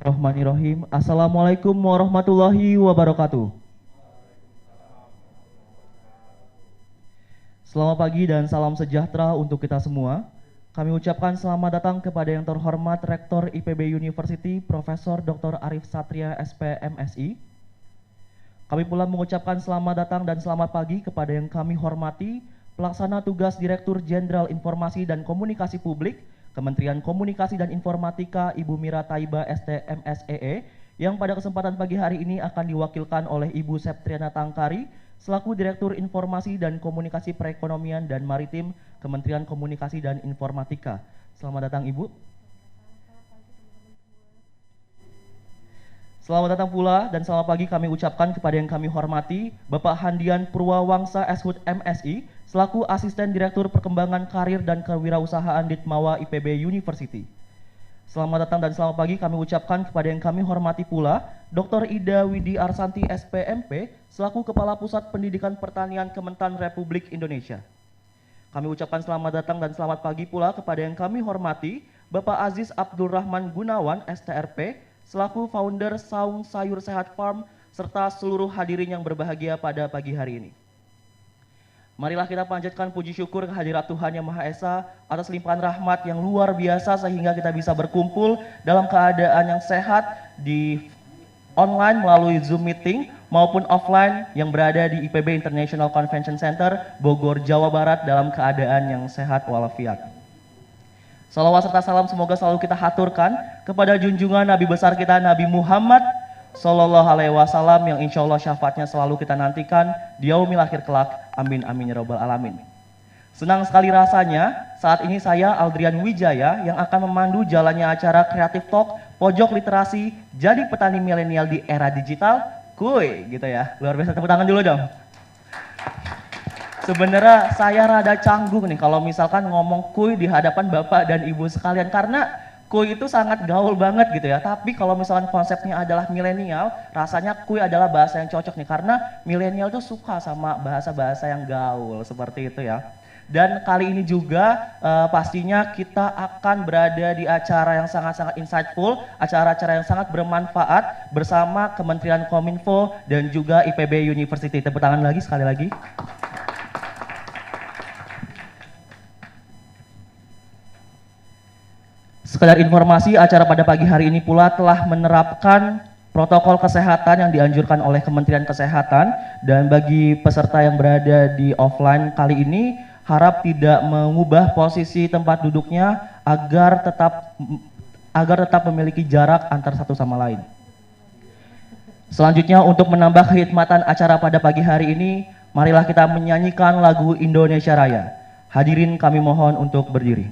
Bismillahirrahmanirrahim. Assalamualaikum warahmatullahi wabarakatuh. Selamat pagi dan salam sejahtera untuk kita semua. Kami ucapkan selamat datang kepada yang terhormat Rektor IPB University, Profesor Dr. Arif Satria, SPMSI. Kami pula mengucapkan selamat datang dan selamat pagi kepada yang kami hormati Pelaksana Tugas Direktur Jenderal Informasi dan Komunikasi Publik, Kementerian Komunikasi dan Informatika, Ibu Mira Taiba, STMSEE, yang pada kesempatan pagi hari ini akan diwakilkan oleh Ibu Septriana Tangkari, selaku Direktur Informasi dan Komunikasi Perekonomian dan Maritim, Kementerian Komunikasi dan Informatika. Selamat datang Ibu. Selamat datang pula dan selamat pagi kami ucapkan kepada yang kami hormati Bapak Handian Purwawangsa Eshud MSI, selaku Asisten Direktur Perkembangan Karir dan Kewirausahaan Ditmawa IPB University. Selamat datang dan selamat pagi kami ucapkan kepada yang kami hormati pula Dr. Ida Widi Arsanti SPMP, selaku Kepala Pusat Pendidikan Pertanian Kementan Republik Indonesia. Kami ucapkan selamat datang dan selamat pagi pula kepada yang kami hormati Bapak Aziz Abdul Rahman Gunawan STRP, selaku founder Saung Sayur Sehat Farm, serta seluruh hadirin yang berbahagia pada pagi hari ini. Marilah kita panjatkan puji syukur kehadirat Tuhan Yang Maha Esa atas limpahan rahmat yang luar biasa sehingga kita bisa berkumpul dalam keadaan yang sehat di online melalui Zoom meeting maupun offline yang berada di IPB International Convention Center, Bogor, Jawa Barat dalam keadaan yang sehat walafiat. Salawat serta salam semoga selalu kita haturkan kepada junjungan Nabi besar kita Nabi Muhammad Sallallahu Alaihi Wasallam yang insya Allah syafaatnya selalu kita nantikan di yaumil akhir kelak. Amin amin ya robbal alamin. Senang sekali rasanya saat ini saya Aldrian Wijaya yang akan memandu jalannya acara Creative Talk Pojok Literasi Jadi Petani Milenial di Era Digital. Kuy gitu ya, luar biasa, tepuk tangan dulu dong. Sebenarnya saya rada canggung nih kalau misalkan ngomong kuy di hadapan Bapak dan Ibu sekalian, karena kuy itu sangat gaul banget gitu ya. Tapi kalau misalkan konsepnya adalah milenial, rasanya kuy adalah bahasa yang cocok nih, karena milenial tuh suka sama bahasa-bahasa yang gaul seperti itu ya. Dan kali ini juga pastinya kita akan berada di acara yang sangat-sangat insightful, acara-acara yang sangat bermanfaat bersama Kementerian Kominfo dan juga IPB University. Tepuk tangan lagi sekali lagi. Sekedar informasi, acara pada pagi hari ini pula telah menerapkan protokol kesehatan yang dianjurkan oleh Kementerian Kesehatan, dan bagi peserta yang berada di offline kali ini harap tidak mengubah posisi tempat duduknya agar tetap memiliki jarak antar satu sama lain. Selanjutnya untuk menambah khidmatan acara pada pagi hari ini, marilah kita menyanyikan lagu Indonesia Raya. Hadirin kami mohon untuk berdiri.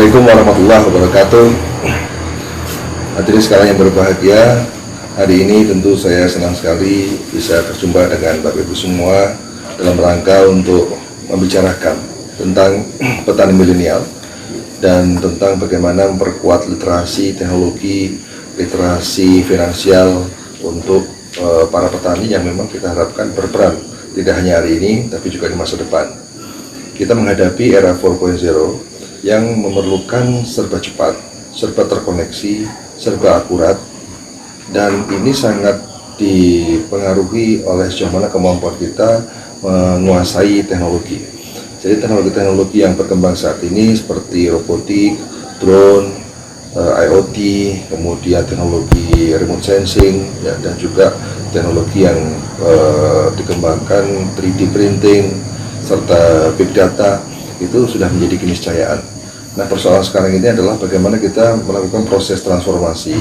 Assalamualaikum warahmatullahi wabarakatuh. Hadirin sekalian yang berbahagia, hari ini tentu saya senang sekali bisa berjumpa dengan Bapak Ibu semua dalam rangka untuk membicarakan tentang petani milenial dan tentang bagaimana memperkuat literasi teknologi, literasi finansial untuk para petani yang memang kita harapkan berperan tidak hanya hari ini tapi juga di masa depan. Kita menghadapi era 4.0 yang memerlukan serba cepat, serba terkoneksi, serba akurat, dan ini sangat dipengaruhi oleh sejauh mana kemampuan kita menguasai teknologi. Jadi teknologi-teknologi yang berkembang saat ini seperti robotik, drone, IoT, kemudian teknologi remote sensing, ya, dan juga teknologi yang dikembangkan 3D printing serta big data itu sudah menjadi keniscayaan. Nah, persoalan sekarang ini adalah bagaimana kita melakukan proses transformasi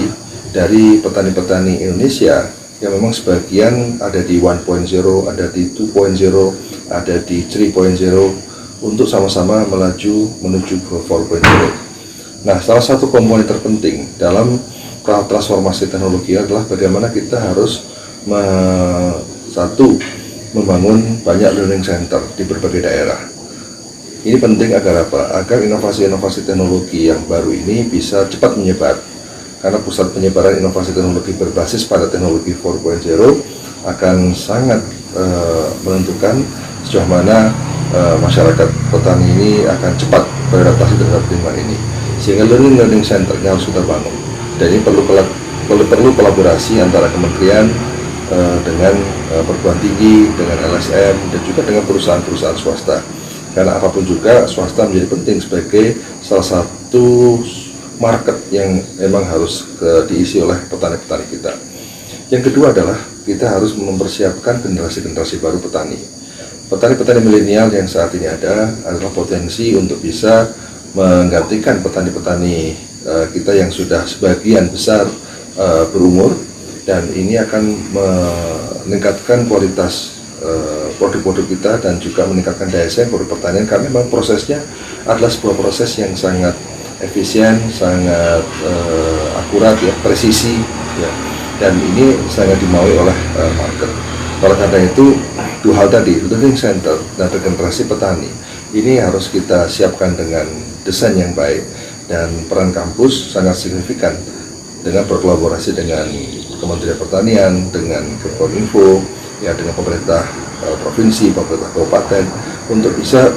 dari petani-petani Indonesia yang memang sebagian ada di 1.0, ada di 2.0, ada di 3.0 untuk sama-sama melaju menuju ke 4.0. Nah, salah satu komponen terpenting dalam transformasi teknologi adalah bagaimana kita harus membangun banyak learning center di berbagai daerah. Ini penting agar apa? Agar inovasi-inovasi teknologi yang baru ini bisa cepat menyebar. Karena pusat penyebaran inovasi teknologi berbasis pada teknologi 4.0 akan sangat menentukan sejauh mana masyarakat petani ini akan cepat beradaptasi terhadap lingkungan ini. Sehingga learning center-nya harus kita bangun. Dan ini perlu kolaborasi antara kementerian dengan perguruan tinggi, dengan LSM, dan juga dengan perusahaan-perusahaan swasta. Karena apapun juga swasta menjadi penting sebagai salah satu market yang memang harus diisi oleh petani-petani kita. Yang kedua adalah kita harus mempersiapkan generasi-generasi baru petani. Petani-petani milenial yang saat ini ada adalah potensi untuk bisa menggantikan petani-petani kita yang sudah sebagian besar berumur, dan ini akan meningkatkan kualitas produk-produk kita dan juga meningkatkan daya saing produk pertanian, karena memang prosesnya adalah sebuah proses yang sangat efisien, sangat akurat, ya, presisi, ya, dan ini sangat dimaui oleh market. Oleh karena itu, dua hal tadi, learning center dan regenerasi petani, ini harus kita siapkan dengan desain yang baik, dan peran kampus sangat signifikan dengan berkolaborasi dengan Kementerian Pertanian, dengan Kemeninfo, ya, dengan pemerintah provinsi, pemerintah kabupaten untuk bisa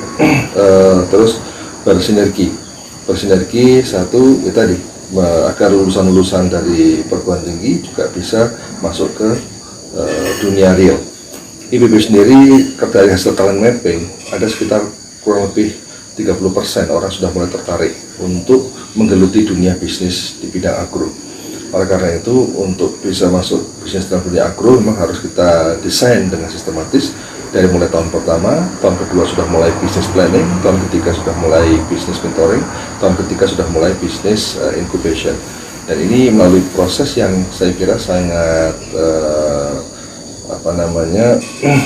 terus bersinergi satu ya tadi agar lulusan-lulusan dari perguruan tinggi juga bisa masuk ke dunia real. IPB sendiri dari hasil talent mapping ada sekitar kurang lebih 30% orang sudah mulai tertarik untuk menggeluti dunia bisnis di bidang agro. Oleh karena itu, untuk bisa masuk bisnis dalam dunia agro memang harus kita desain dengan sistematis dari mulai tahun pertama, tahun kedua sudah mulai bisnis planning, tahun ketiga sudah mulai bisnis mentoring, tahun ketiga sudah mulai bisnis incubation. Dan ini melalui proses yang saya kira sangat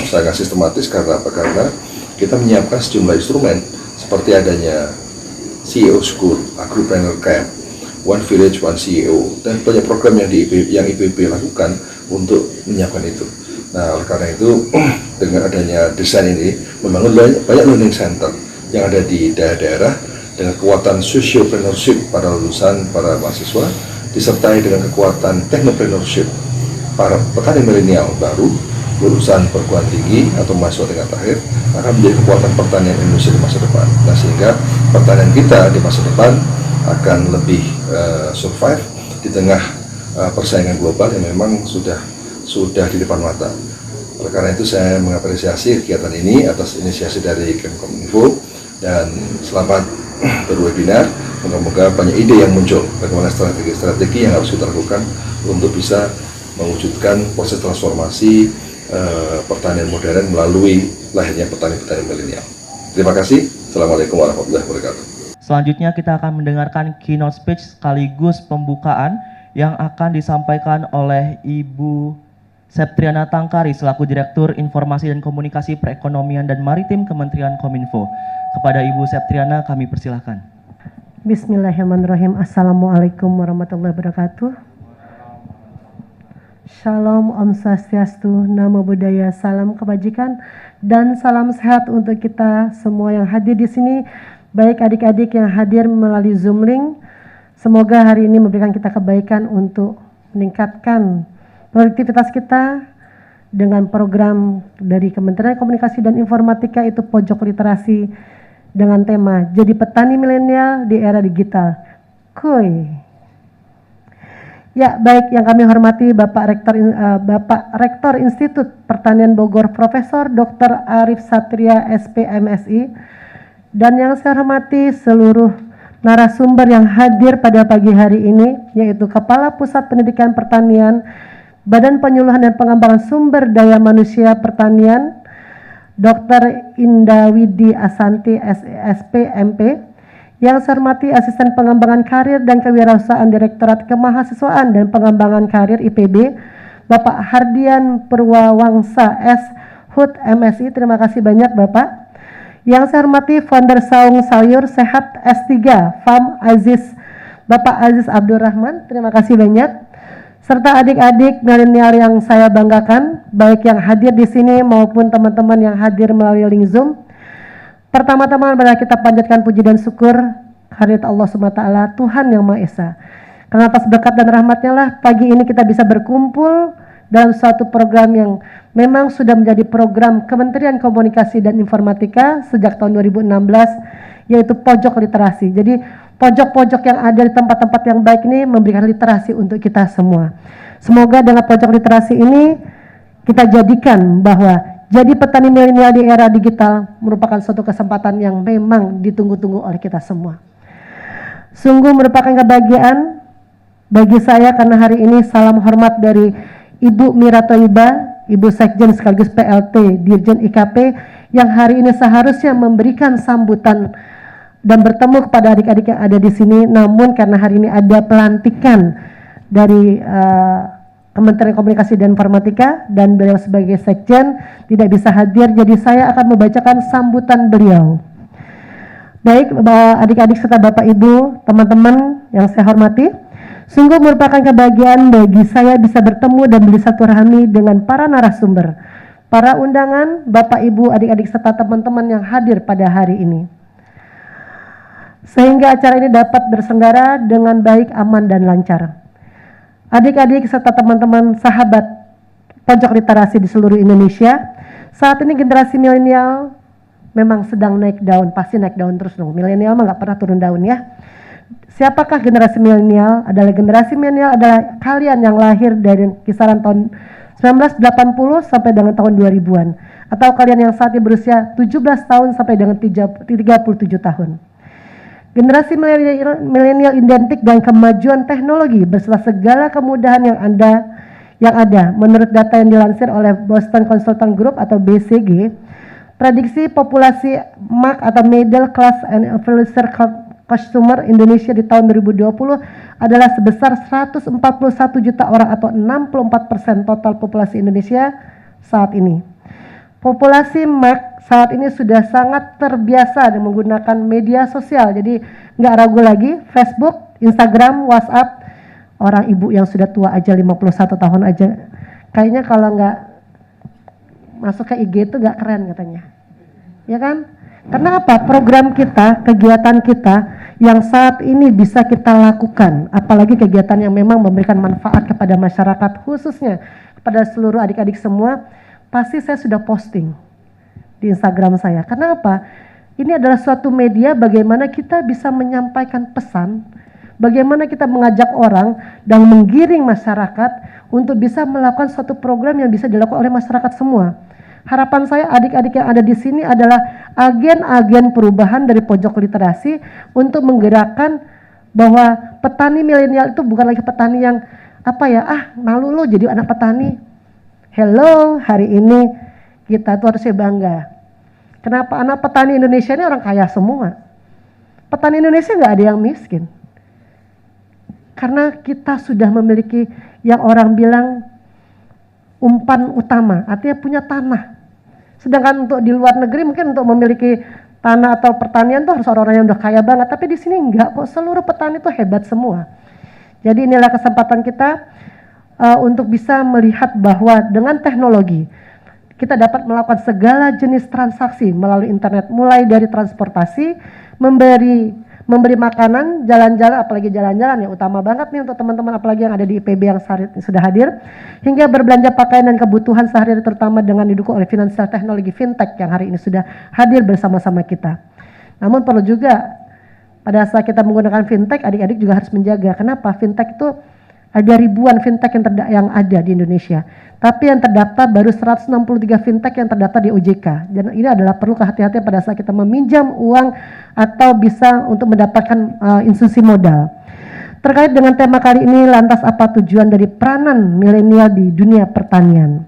sangat sistematis. Karena apa? Karena kita menyiapkan sejumlah instrumen seperti adanya CEO School, Agropreneur Camp, One Village, One CEO, dan banyak program yang IPB lakukan untuk menyiapkan itu. Nah, oleh karena itu, dengan adanya desain ini, membangun banyak learning center yang ada di daerah-daerah dengan kekuatan sociopreneurship para lulusan, para mahasiswa, disertai dengan kekuatan technopreneurship para petani milenial baru, lulusan perguruan tinggi atau mahasiswa tingkat akhir, akan menjadi kekuatan pertanian Indonesia di masa depan. Nah, sehingga pertanian kita di masa depan akan lebih survive di tengah persaingan global yang memang sudah di depan mata. Oleh karena itu saya mengapresiasi kegiatan ini atas inisiasi dari Kemenkominfo, dan selamat berwebinar. Moga-moga banyak ide yang muncul bagaimana strategi-strategi yang harus kita lakukan untuk bisa mewujudkan proses transformasi pertanian modern melalui lahirnya petani-petani milenial. Terima kasih. Assalamualaikum warahmatullahi wabarakatuh. Selanjutnya kita akan mendengarkan keynote speech sekaligus pembukaan yang akan disampaikan oleh Ibu Septriana Tangkari selaku Direktur Informasi dan Komunikasi Perekonomian dan Maritim Kementerian Kominfo. Kepada Ibu Septriana kami persilahkan. Bismillahirrahmanirrahim. Assalamualaikum warahmatullahi wabarakatuh. Shalom, Om Swastiastu, Namo Buddhaya, salam kebajikan dan salam sehat untuk kita semua yang hadir di sini, baik adik-adik yang hadir melalui Zoom link. Semoga hari ini memberikan kita kebaikan untuk meningkatkan produktivitas kita dengan program dari Kementerian Komunikasi dan Informatika, itu Pojok Literasi dengan tema Jadi Petani Milenial di Era Digital. Kuy. Ya, baik yang kami hormati Bapak Rektor Institut Pertanian Bogor Profesor Dr. Arif Satria SPMSI, dan yang saya hormati seluruh narasumber yang hadir pada pagi hari ini, yaitu Kepala Pusat Pendidikan Pertanian Badan Penyuluhan dan Pengembangan Sumber Daya Manusia Pertanian Dr. Indawidi Asanti SPMP, yang saya hormati Asisten Pengembangan Karir dan Kewirausahaan Direktorat Kemahasiswaan dan Pengembangan Karir IPB, Bapak Hardian Purwawangsa SHUT MSI, terima kasih banyak Bapak. Yang saya hormati Founder Saung Sayur Sehat S3 FAM Bapak Aziz Abdurrahman, terima kasih banyak. Serta adik-adik milenial yang saya banggakan, baik yang hadir di sini maupun teman-teman yang hadir melalui link Zoom. Pertama-tama marilah kita panjatkan puji dan syukur kehadirat Allah SWT, Tuhan Yang Maha Esa. Karena atas berkat dan rahmatnya lah pagi ini kita bisa berkumpul dalam suatu program yang memang sudah menjadi program Kementerian Komunikasi dan Informatika sejak tahun 2016, yaitu Pojok Literasi. Jadi pojok-pojok yang ada di tempat-tempat yang baik ini memberikan literasi untuk kita semua. Semoga dengan pojok literasi ini kita jadikan bahwa jadi petani milenial di era digital merupakan suatu kesempatan yang memang ditunggu-tunggu oleh kita semua. Sungguh merupakan kebahagiaan bagi saya karena hari ini salam hormat dari Ibu Mira Thoibah, Ibu Sekjen sekaligus PLT Dirjen IKP, yang hari ini seharusnya memberikan sambutan dan bertemu kepada adik-adik yang ada di sini, namun karena hari ini ada pelantikan dari Kementerian Komunikasi dan Informatika dan beliau sebagai Sekjen tidak bisa hadir, jadi saya akan membacakan sambutan beliau. Baik adik-adik serta Bapak Ibu, teman-teman yang saya hormati, sungguh merupakan kebahagiaan bagi saya bisa bertemu dan bersilaturahmi dengan para narasumber, para undangan, Bapak Ibu, adik-adik serta teman-teman yang hadir pada hari ini, sehingga acara ini dapat berselenggara dengan baik, aman, dan lancar. Adik-adik serta teman-teman sahabat pojok literasi di seluruh Indonesia, saat ini generasi milenial memang sedang naik daun, pasti naik daun terus dong. Milenial mah nggak pernah turun daun ya. Siapakah generasi milenial? Generasi milenial adalah kalian yang lahir dari kisaran tahun 1980 sampai dengan tahun 2000-an, atau kalian yang saat ini berusia 17 tahun sampai dengan 37 tahun. Generasi milenial identik dengan kemajuan teknologi beserta segala kemudahan yang ada. Menurut data yang dilansir oleh Boston Consulting Group atau BCG, prediksi populasi MAC atau Middle Class and Influencer Consumer Indonesia di tahun 2020 adalah sebesar 141 juta orang atau 64% total populasi Indonesia saat ini. Populasi MAC saat ini sudah sangat terbiasa dengan menggunakan media sosial, jadi nggak ragu lagi Facebook, Instagram, WhatsApp. Orang ibu yang sudah tua aja 51 tahun aja, kayaknya kalau nggak masuk ke IG itu nggak keren katanya, ya kan? Karena apa? Program kita, kegiatan kita yang saat ini bisa kita lakukan, apalagi kegiatan yang memang memberikan manfaat kepada masyarakat, khususnya kepada seluruh adik-adik semua. Pasti saya sudah posting di Instagram saya. Karena apa? Ini adalah suatu media bagaimana kita bisa menyampaikan pesan, bagaimana kita mengajak orang dan menggiring masyarakat untuk bisa melakukan suatu program yang bisa dilakukan oleh masyarakat semua. Harapan saya adik-adik yang ada di sini adalah agen-agen perubahan dari pojok literasi untuk menggerakkan bahwa petani milenial itu bukan lagi petani yang malu lo jadi anak petani. Hello, hari ini kita tuh harusnya bangga. Kenapa? Anak petani Indonesia ini orang kaya semua. Petani Indonesia nggak ada yang miskin. Karena kita sudah memiliki yang orang bilang umpan utama, artinya punya tanah. Sedangkan untuk di luar negeri mungkin untuk memiliki tanah atau pertanian tuh harus orang-orang yang udah kaya banget, tapi di sini enggak kok, seluruh petani tuh hebat semua. Jadi inilah kesempatan kita untuk bisa melihat bahwa dengan teknologi kita dapat melakukan segala jenis transaksi melalui internet, mulai dari transportasi, memberi makanan, jalan-jalan, apalagi jalan-jalan yang utama banget nih untuk teman-teman apalagi yang ada di IPB yang sudah hadir, hingga berbelanja pakaian dan kebutuhan sehari-hari terutama dengan didukung oleh finansial teknologi fintech yang hari ini sudah hadir bersama-sama kita. Namun perlu juga pada saat kita menggunakan fintech, adik-adik juga harus menjaga. Kenapa? Fintech itu ada ribuan fintech yang ada di Indonesia, tapi yang terdaftar baru 163 fintech yang terdaftar di OJK. Dan ini adalah perlu kehati-hatian pada saat kita meminjam uang atau bisa untuk mendapatkan instruksi modal. Terkait dengan tema kali ini, lantas apa tujuan dari peranan milenial di dunia pertanian?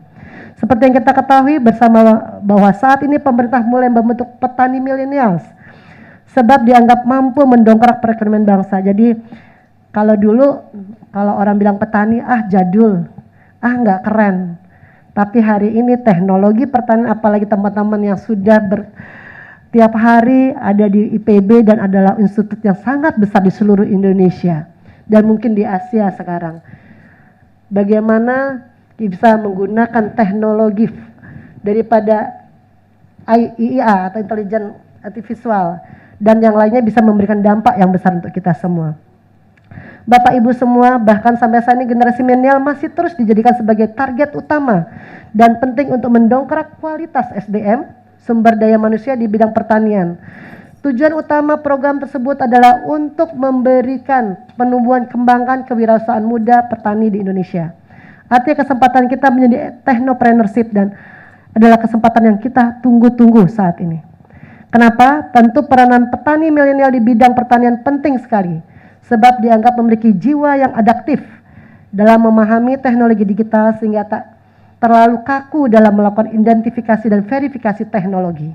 Seperti yang kita ketahui bersama bahwa saat ini pemerintah mulai membentuk petani milenials, sebab dianggap mampu mendongkrak perekonomian bangsa. Jadi kalau dulu kalau orang bilang petani, jadul, nggak keren. Tapi hari ini teknologi pertanian, apalagi teman-teman yang sudah tiap hari ada di IPB dan adalah institut yang sangat besar di seluruh Indonesia dan mungkin di Asia sekarang. Bagaimana bisa menggunakan teknologi daripada IA atau intelijen artifisial dan yang lainnya bisa memberikan dampak yang besar untuk kita semua. Bapak Ibu semua, bahkan sampai saat ini generasi milenial masih terus dijadikan sebagai target utama dan penting untuk mendongkrak kualitas SDM, sumber daya manusia di bidang pertanian. Tujuan utama program tersebut adalah untuk memberikan penumbuhan kembangkan kewirausahaan muda petani di Indonesia. Artinya kesempatan kita menjadi technopreneurship dan adalah kesempatan yang kita tunggu-tunggu saat ini. Kenapa? Tentu peranan petani milenial di bidang pertanian penting sekali. Sebab dianggap memiliki jiwa yang adaptif dalam memahami teknologi digital sehingga tak terlalu kaku dalam melakukan identifikasi dan verifikasi teknologi.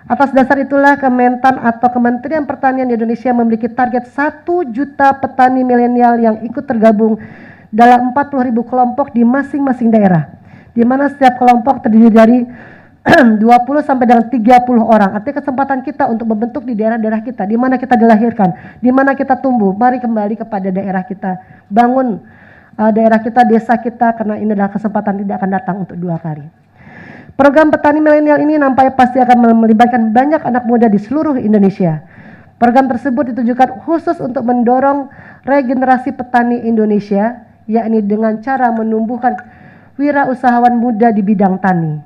Atas dasar itulah Kementan atau Kementerian Pertanian di Indonesia memiliki target 1 juta petani milenial yang ikut tergabung dalam 40.000 kelompok di masing-masing daerah, di mana setiap kelompok terdiri dari 20 sampai dengan 30 orang. Artinya kesempatan kita untuk membentuk di daerah-daerah kita, di mana kita dilahirkan, di mana kita tumbuh. Mari kembali kepada daerah kita, bangun daerah kita, desa kita, karena ini adalah kesempatan tidak akan datang untuk 2 kali. Program petani milenial ini nampaknya pasti akan melibatkan banyak anak muda di seluruh Indonesia. Program tersebut ditujukan khusus untuk mendorong regenerasi petani Indonesia, yakni dengan cara menumbuhkan wirausahawan muda di bidang tani.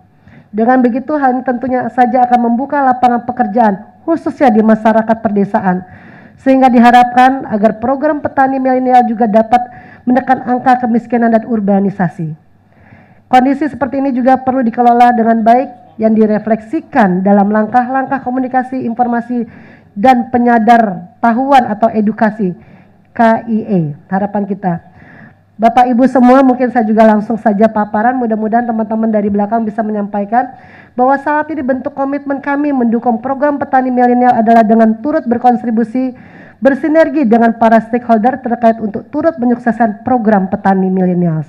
Dengan begitu hal ini tentunya saja akan membuka lapangan pekerjaan khususnya di masyarakat perdesaan, sehingga diharapkan agar program petani milenial juga dapat menekan angka kemiskinan dan urbanisasi. Kondisi seperti ini juga perlu dikelola dengan baik yang direfleksikan dalam langkah-langkah komunikasi, informasi, dan penyadar tahuan atau edukasi KIE. Harapan kita. Bapak Ibu semua, mungkin saya juga langsung saja paparan, mudah-mudahan teman-teman dari belakang bisa menyampaikan bahwa saat ini bentuk komitmen kami mendukung program petani milenial adalah dengan turut berkontribusi, bersinergi dengan para stakeholder terkait untuk turut menyukseskan program petani milenial.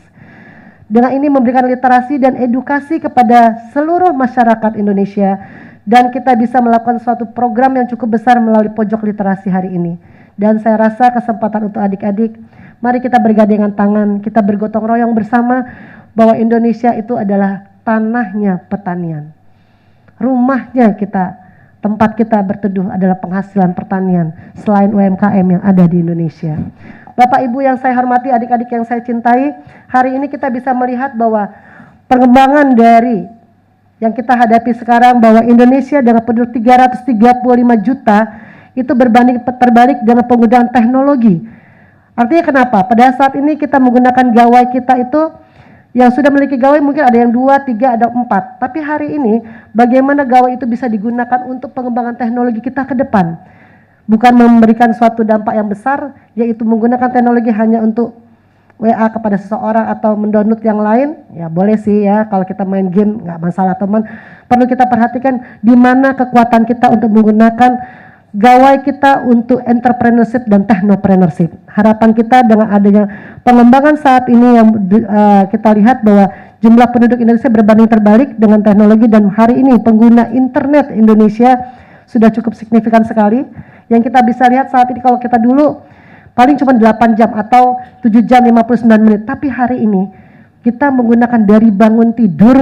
Dengan ini memberikan literasi dan edukasi kepada seluruh masyarakat Indonesia dan kita bisa melakukan suatu program yang cukup besar melalui pojok literasi hari ini. Dan saya rasa kesempatan untuk adik-adik, mari kita bergandengan tangan, kita bergotong royong bersama bahwa Indonesia itu adalah tanahnya pertanian. Rumahnya kita, tempat kita berteduh adalah penghasilan pertanian selain UMKM yang ada di Indonesia. Bapak Ibu yang saya hormati, adik-adik yang saya cintai, hari ini kita bisa melihat bahwa perkembangan dari yang kita hadapi sekarang bahwa Indonesia dengan penduduk 335 juta itu terbalik dengan penggunaan teknologi. Artinya kenapa? Pada saat ini kita menggunakan gawai kita itu yang sudah memiliki gawai mungkin ada yang 2, 3, ada 4. Tapi hari ini bagaimana gawai itu bisa digunakan untuk pengembangan teknologi kita ke depan. Bukan memberikan suatu dampak yang besar, yaitu menggunakan teknologi hanya untuk WA kepada seseorang atau mendownload yang lain, ya boleh sih ya, kalau kita main game nggak masalah teman. Perlu kita perhatikan di mana kekuatan kita untuk menggunakan gawai kita untuk entrepreneurship dan technopreneurship. Harapan kita dengan adanya pengembangan saat ini yang kita lihat bahwa jumlah penduduk Indonesia berbanding terbalik dengan teknologi dan hari ini pengguna internet Indonesia sudah cukup signifikan sekali. Yang kita bisa lihat saat ini, kalau kita dulu paling cuma 8 jam atau 7 jam 59 menit, tapi hari ini kita menggunakan dari bangun tidur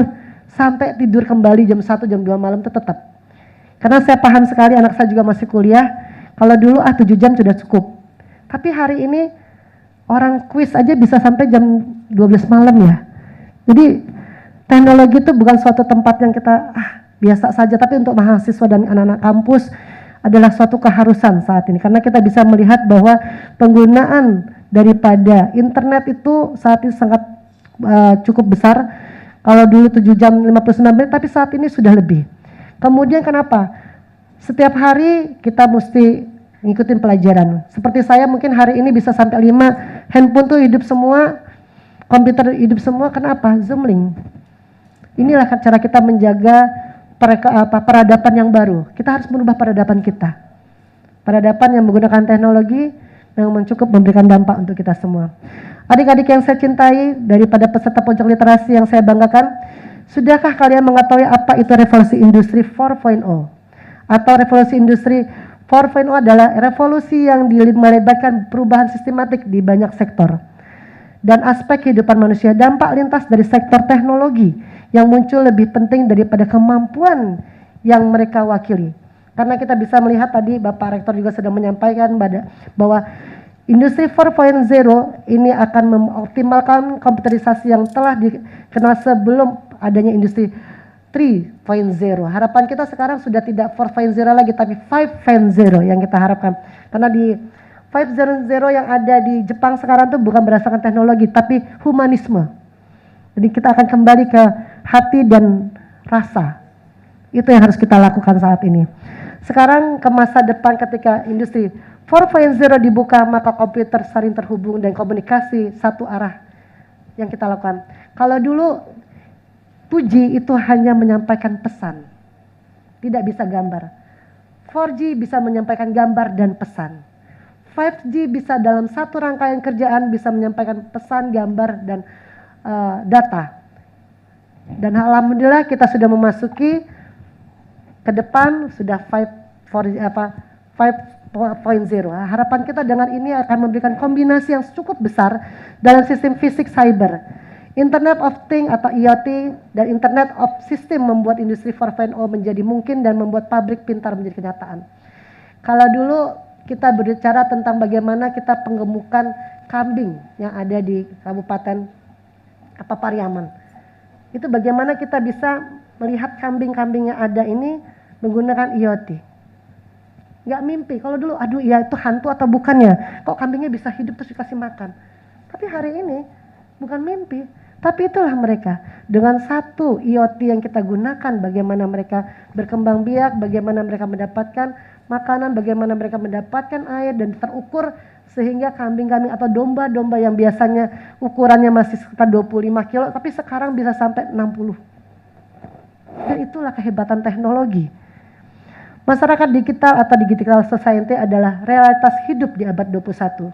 sampai tidur kembali jam 1, jam 2 malam itu tetap. Karena saya paham sekali, anak saya juga masih kuliah, kalau dulu 7 jam sudah cukup. Tapi hari ini orang kuis aja bisa sampai jam 12 malam ya. Jadi teknologi itu bukan suatu tempat yang kita biasa saja, tapi untuk mahasiswa dan anak-anak kampus adalah suatu keharusan saat ini. Karena kita bisa melihat bahwa penggunaan daripada internet itu saat ini sangat cukup besar. Kalau dulu 7 jam 59 menit, tapi saat ini sudah lebih. Kemudian kenapa? Setiap hari kita mesti ngikutin pelajaran. Seperti saya mungkin hari ini bisa sampai 5, handphone tuh hidup semua, komputer hidup semua, kenapa? Zoom link. Inilah cara kita menjaga peradaban yang baru. Kita harus merubah peradaban kita. Peradaban yang menggunakan teknologi yang cukup memberikan dampak untuk kita semua. Adik-adik yang saya cintai, daripada peserta pojok literasi yang saya banggakan, sudahkah kalian mengetahui apa itu revolusi industri 4.0? Atau revolusi industri 4.0 adalah revolusi yang melibatkan perubahan sistematik di banyak sektor dan aspek kehidupan manusia. Dampak lintas dari sektor teknologi yang muncul lebih penting daripada kemampuan yang mereka wakili. Karena kita bisa melihat tadi Bapak Rektor juga sudah menyampaikan bahwa industri 4.0 ini akan mengoptimalkan komputerisasi yang telah dikenal sebelum adanya industri 3.0. Harapan kita sekarang sudah tidak 4.0 lagi, tapi 5.0 yang kita harapkan. Karena di 5.0 yang ada di Jepang sekarang itu bukan berdasarkan teknologi, tapi humanisme. Jadi kita akan kembali ke hati dan rasa. Itu yang harus kita lakukan saat ini. Sekarang ke masa depan ketika industri 4.0 dibuka, maka komputer saling terhubung dan komunikasi satu arah yang kita lakukan. Kalau dulu 2G itu hanya menyampaikan pesan, tidak bisa gambar. 4G bisa menyampaikan gambar dan pesan. 5G bisa dalam satu rangkaian kerjaan bisa menyampaikan pesan, gambar, dan data. Dan alhamdulillah kita sudah memasuki ke depan sudah 5.0. Harapan kita dengan ini akan memberikan kombinasi yang cukup besar dalam sistem fisik cyber. Internet of Things atau IoT dan Internet of System membuat industri 4.0 menjadi mungkin dan membuat pabrik pintar menjadi kenyataan. Kalau dulu kita berbicara tentang bagaimana kita penggemukan kambing yang ada di Kabupaten Pariaman. Itu bagaimana kita bisa melihat kambing-kambing yang ada ini menggunakan IoT. Nggak mimpi, kalau dulu aduh ya itu hantu atau bukannya, kok kambingnya bisa hidup terus dikasih makan. Tapi hari ini bukan mimpi, tapi itulah mereka. Dengan satu IoT yang kita gunakan, bagaimana mereka berkembang biak, bagaimana mereka mendapatkan makanan, bagaimana mereka mendapatkan air dan terukur sehingga kambing-kambing atau domba-domba yang biasanya ukurannya masih sekitar 25 kilo, tapi sekarang bisa sampai 60. Dan itulah kehebatan teknologi. Masyarakat digital atau digital society adalah realitas hidup di abad 21.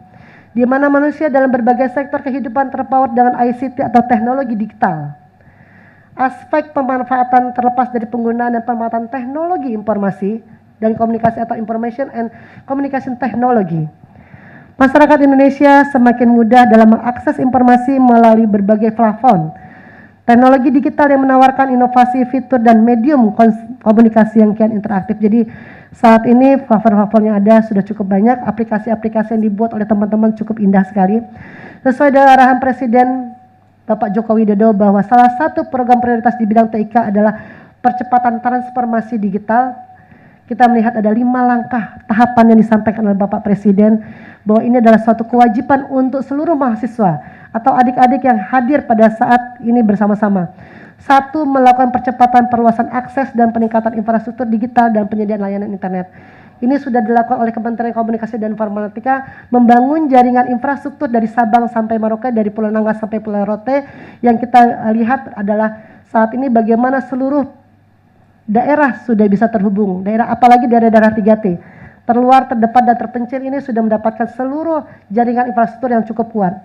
Di mana manusia dalam berbagai sektor kehidupan terpaut dengan ICT atau teknologi digital. Aspek pemanfaatan terlepas dari penggunaan dan pemanfaatan teknologi informasi dan komunikasi atau information and communication technology. Masyarakat Indonesia semakin mudah dalam mengakses informasi melalui berbagai platform. Teknologi digital yang menawarkan inovasi fitur dan medium komunikasi yang kian interaktif. Jadi saat ini platform-platform yang ada sudah cukup banyak, aplikasi-aplikasi yang dibuat oleh teman-teman cukup indah sekali. Sesuai dengan arahan Presiden Bapak Joko Widodo bahwa salah satu program prioritas di bidang TIK adalah percepatan transformasi digital. Kita melihat ada 5 langkah tahapan yang disampaikan oleh Bapak Presiden bahwa ini adalah suatu kewajiban untuk seluruh mahasiswa atau adik-adik yang hadir pada saat ini bersama-sama. 1. Melakukan percepatan perluasan akses dan peningkatan infrastruktur digital dan penyediaan layanan internet. Ini sudah dilakukan oleh Kementerian Komunikasi dan Informatika, membangun jaringan infrastruktur dari Sabang sampai Merauke, dari Pulau Nangga sampai Pulau Rote. Yang kita lihat adalah saat ini bagaimana seluruh daerah sudah bisa terhubung, daerah apalagi daerah-daerah 3T, terluar, terdepan, dan terpencil ini sudah mendapatkan seluruh jaringan infrastruktur yang cukup kuat.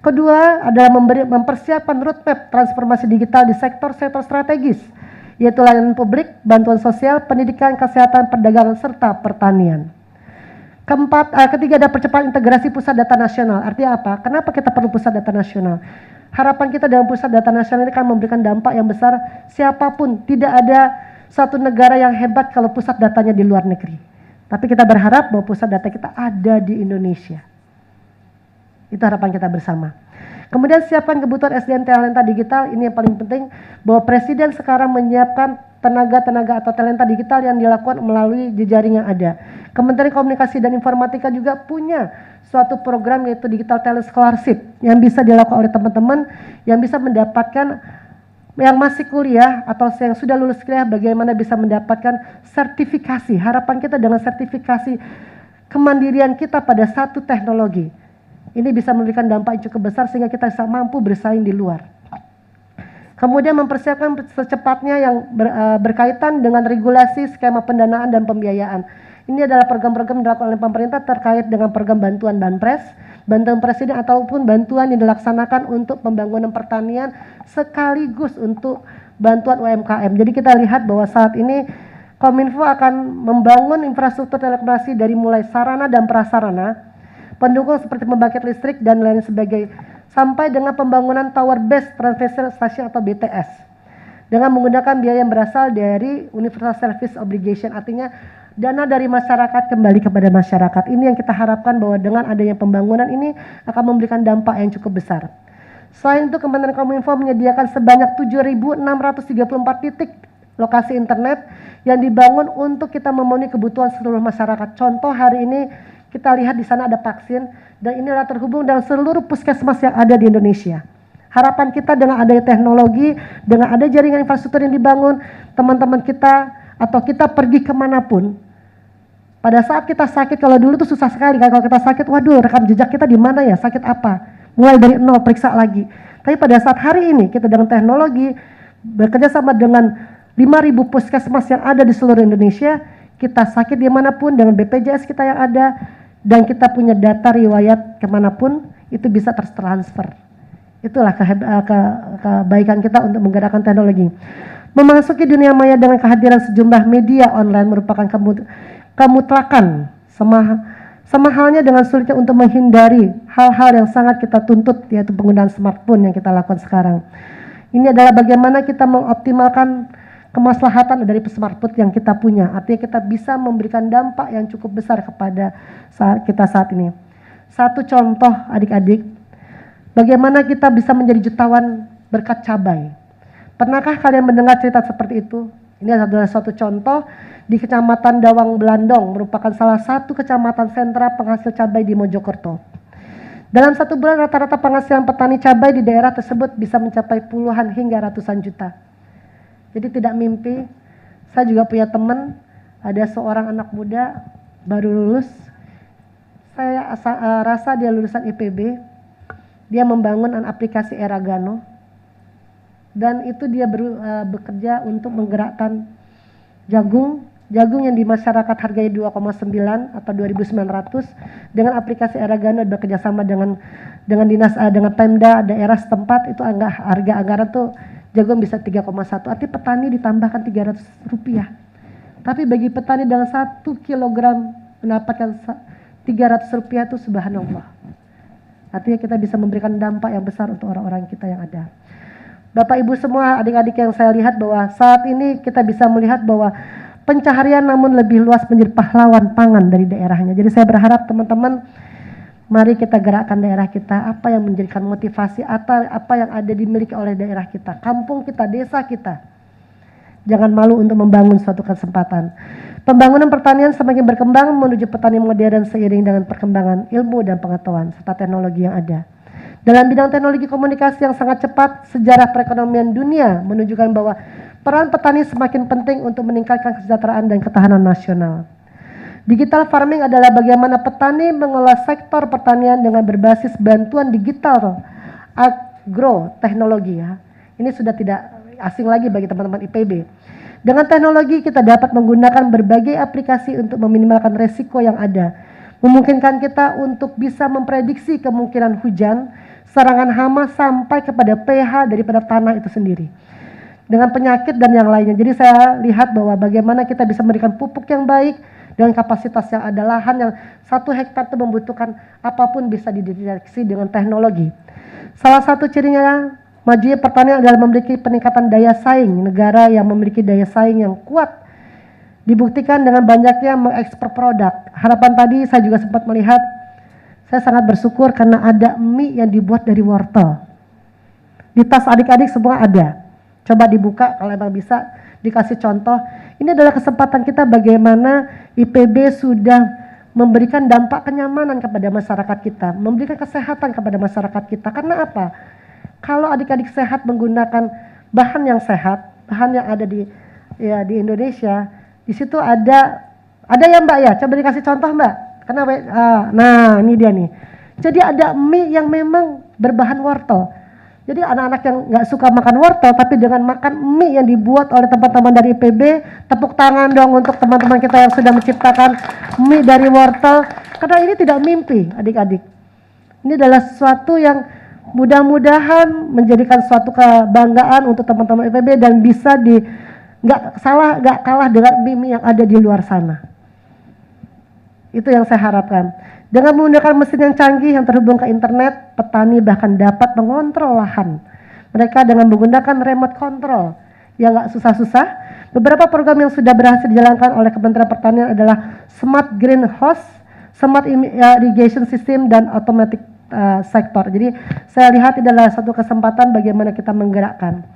Kedua adalah mempersiapkan roadmap transformasi digital di sektor-sektor strategis yaitu layanan publik, bantuan sosial, pendidikan, kesehatan, perdagangan, serta pertanian. Ketiga ada percepatan integrasi pusat data nasional. Artinya apa? Kenapa kita perlu pusat data nasional? Harapan kita dalam pusat data nasional ini akan memberikan dampak yang besar. Siapapun, tidak ada satu negara yang hebat kalau pusat datanya di luar negeri. Tapi kita berharap bahwa pusat data kita ada di Indonesia. Itu harapan kita bersama. Kemudian siapkan kebutuhan SDM talenta digital. Ini yang paling penting, bahwa Presiden sekarang menyiapkan tenaga-tenaga atau talenta digital yang dilakukan melalui jejaring yang ada. Kementerian Komunikasi dan Informatika juga punya suatu program yaitu Digital Talent Scholarship yang bisa dilakukan oleh teman-teman yang bisa mendapatkan, yang masih kuliah atau yang sudah lulus kuliah, bagaimana bisa mendapatkan sertifikasi. Harapan kita dengan sertifikasi kemandirian kita pada satu teknologi ini bisa memberikan dampak yang cukup besar sehingga kita bisa mampu bersaing di luar. Kemudian mempersiapkan secepatnya yang berkaitan dengan regulasi, skema pendanaan dan pembiayaan. Ini adalah program-program dilakukan oleh pemerintah terkait dengan program bantuan Banpres, bantuan presiden ataupun bantuan yang dilaksanakan untuk pembangunan pertanian sekaligus untuk bantuan UMKM. Jadi kita lihat bahwa saat ini Kominfo akan membangun infrastruktur telekomunikasi dari mulai sarana dan prasarana, pendukung seperti pembangkit listrik dan lain sebagainya, sampai dengan pembangunan tower base transfer station atau BTS dengan menggunakan biaya yang berasal dari Universal Service Obligation, artinya dana dari masyarakat kembali kepada masyarakat. Ini yang kita harapkan bahwa dengan adanya pembangunan ini akan memberikan dampak yang cukup besar. Selain itu, Kementerian Kominfo menyediakan sebanyak 7.634 titik lokasi internet yang dibangun untuk kita memenuhi kebutuhan seluruh masyarakat. Contoh hari ini kita lihat di sana ada vaksin dan inilah terhubung dengan seluruh puskesmas yang ada di Indonesia. Harapan kita dengan adanya teknologi, dengan ada jaringan infrastruktur yang dibangun, teman-teman kita atau kita pergi kemanapun, pada saat kita sakit, kalau dulu tuh susah sekali kan, kalau kita sakit, waduh rekam jejak kita di mana ya, sakit apa, mulai dari nol periksa lagi. Tapi pada saat hari ini kita dengan teknologi bekerja sama dengan 5.000 puskesmas yang ada di seluruh Indonesia, kita sakit dimanapun dengan BPJS kita yang ada, dan kita punya data riwayat kemanapun, itu bisa tertransfer. Itulah kebaikan kita untuk menggerakkan teknologi. Memasuki dunia maya dengan kehadiran sejumlah media online merupakan kemutlakan, sama halnya dengan sulitnya untuk menghindari hal-hal yang sangat kita tuntut, yaitu penggunaan smartphone yang kita lakukan sekarang. Ini adalah bagaimana kita mengoptimalkan kemaslahatan dari smartphone yang kita punya. Artinya kita bisa memberikan dampak yang cukup besar kepada kita saat ini. Satu contoh adik-adik, bagaimana kita bisa menjadi jutawan berkat cabai. Pernahkah kalian mendengar cerita seperti itu? Ini adalah suatu contoh di Kecamatan Dawang Belandong, merupakan salah satu kecamatan sentra penghasil cabai di Mojokerto. Dalam satu bulan rata-rata penghasilan petani cabai di daerah tersebut bisa mencapai puluhan hingga ratusan juta. Jadi tidak mimpi, saya juga punya teman, ada seorang anak muda baru lulus, saya rasa dia lulusan IPB, dia membangun aplikasi Eragano, dan itu dia bekerja untuk menggerakkan jagung yang di masyarakat harganya 2,9 atau 2.900, dengan aplikasi Eragano bekerja sama dengan dinas dengan Pemda daerah setempat, itu harga anggaran tuh jagung bisa 3,1, artinya petani ditambahkan 300 rupiah. Tapi bagi petani dalam 1 kilogram mendapatkan 300 rupiah itu subhanallah. Artinya kita bisa memberikan dampak yang besar untuk orang-orang kita yang ada. Bapak Ibu semua, adik-adik yang saya lihat bahwa saat ini kita bisa melihat bahwa pencaharian namun lebih luas menjadi pahlawan pangan dari daerahnya. Jadi saya berharap teman-teman, mari kita gerakkan daerah kita, apa yang menjadikan motivasi atau apa yang ada dimiliki oleh daerah kita, kampung kita, desa kita. Jangan malu untuk membangun suatu kesempatan. Pembangunan pertanian semakin berkembang menuju petani modern seiring dengan perkembangan ilmu dan pengetahuan serta teknologi yang ada. Dalam bidang teknologi komunikasi yang sangat cepat, sejarah perekonomian dunia menunjukkan bahwa peran petani semakin penting untuk meningkatkan kesejahteraan dan ketahanan nasional. Digital farming adalah bagaimana petani mengelola sektor pertanian dengan berbasis bantuan digital agroteknologi ya. Ini sudah tidak asing lagi bagi teman-teman IPB. Dengan teknologi kita dapat menggunakan berbagai aplikasi untuk meminimalkan resiko yang ada. Memungkinkan kita untuk bisa memprediksi kemungkinan hujan, serangan hama sampai kepada pH daripada tanah itu sendiri. dengan penyakit dan yang lainnya. Jadi saya lihat bahwa bagaimana kita bisa memberikan pupuk yang baik dengan kapasitas yang ada, lahan yang 1 hektar itu membutuhkan apapun bisa dideteksi dengan teknologi. Salah satu cirinya majunya pertanian adalah memiliki peningkatan daya saing. Negara yang memiliki daya saing yang kuat dibuktikan dengan banyaknya mengekspor produk. Harapan tadi saya juga sempat melihat, saya sangat bersyukur karena ada mie yang dibuat dari wortel. Di tas adik-adik semua ada. Coba dibuka kalau memang bisa, dikasih contoh. Ini adalah kesempatan kita bagaimana IPB sudah memberikan dampak kenyamanan kepada masyarakat kita, memberikan kesehatan kepada masyarakat kita. Karena apa? Kalau adik-adik sehat menggunakan bahan yang sehat, bahan yang ada di Indonesia, di situ ada ya Mbak ya. Coba dikasih contoh Mbak. Karena nah ini dia nih. Jadi ada mie yang memang berbahan wortel. Jadi anak-anak yang nggak suka makan wortel, tapi dengan makan mie yang dibuat oleh teman-teman dari IPB, tepuk tangan dong untuk teman-teman kita yang sudah menciptakan mie dari wortel. Karena ini tidak mimpi, adik-adik. Ini adalah sesuatu yang mudah-mudahan menjadikan suatu kebanggaan untuk teman-teman IPB dan bisa nggak kalah dengan mie yang ada di luar sana. Itu yang saya harapkan. Dengan menggunakan mesin yang canggih yang terhubung ke internet, petani bahkan dapat mengontrol lahan. Mereka dengan menggunakan remote control yang nggak susah-susah. Beberapa program yang sudah berhasil dijalankan oleh Kementerian Pertanian adalah Smart Greenhouse, Smart Irrigation System, dan Automatic Sector. Jadi saya lihat ini adalah satu kesempatan bagaimana kita menggerakkan.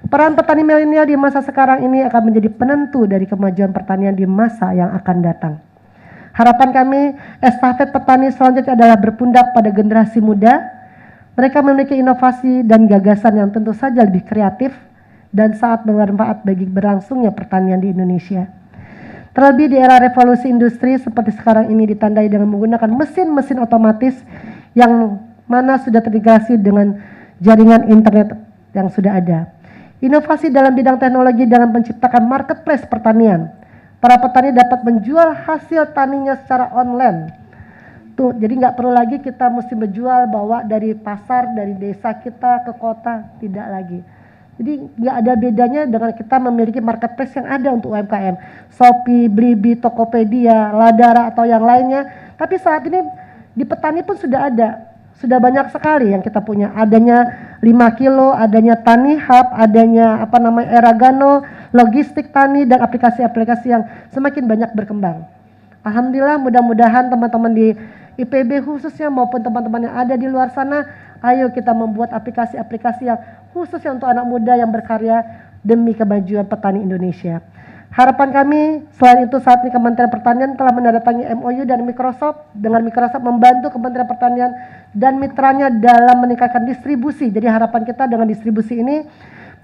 Peran petani milenial di masa sekarang ini akan menjadi penentu dari kemajuan pertanian di masa yang akan datang. Harapan kami, estafet petani selanjutnya adalah berpundak pada generasi muda. Mereka memiliki inovasi dan gagasan yang tentu saja lebih kreatif dan sangat bermanfaat bagi berlangsungnya pertanian di Indonesia. Terlebih di era revolusi industri seperti sekarang ini ditandai dengan menggunakan mesin-mesin otomatis yang mana sudah terintegrasi dengan jaringan internet yang sudah ada. Inovasi dalam bidang teknologi dengan menciptakan marketplace pertanian. Para petani dapat menjual hasil taninya secara online. Tuh, jadi nggak perlu lagi kita mesti menjual bawa dari pasar, dari desa kita ke kota, tidak lagi. Jadi nggak ada bedanya dengan kita memiliki marketplace yang ada untuk UMKM. Shopee, Blibli, Tokopedia, Ladara atau yang lainnya. Tapi saat ini di petani pun sudah ada. Sudah banyak sekali yang kita punya. Adanya 5 kilo, adanya Tani Hub, adanya Eragano, logistik tani, dan aplikasi-aplikasi yang semakin banyak berkembang. Alhamdulillah, mudah-mudahan teman-teman di IPB khususnya maupun teman-teman yang ada di luar sana, ayo kita membuat aplikasi-aplikasi yang khususnya untuk anak muda yang berkarya demi kemajuan petani Indonesia. Harapan kami, selain itu saat ini Kementerian Pertanian telah menandatangani MOU dan Microsoft membantu Kementerian Pertanian dan mitranya dalam meningkatkan distribusi. Jadi harapan kita dengan distribusi ini,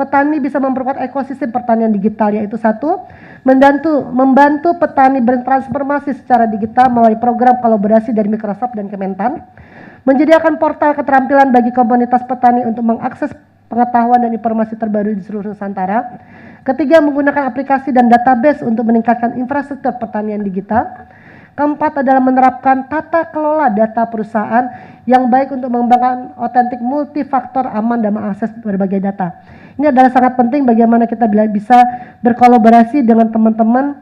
petani bisa memperkuat ekosistem pertanian digital, yaitu satu, membantu petani bertransformasi secara digital melalui program kolaborasi dari Microsoft dan Kementan, menyediakan portal keterampilan bagi komunitas petani untuk mengakses pengetahuan dan informasi terbaru di seluruh Nusantara. Ketiga, menggunakan aplikasi dan database untuk meningkatkan infrastruktur pertanian digital. Keempat adalah menerapkan tata kelola data perusahaan yang baik untuk mengembangkan otentik multifaktor, aman, dan mengakses berbagai data. Ini adalah sangat penting bagaimana kita bisa berkolaborasi dengan teman-teman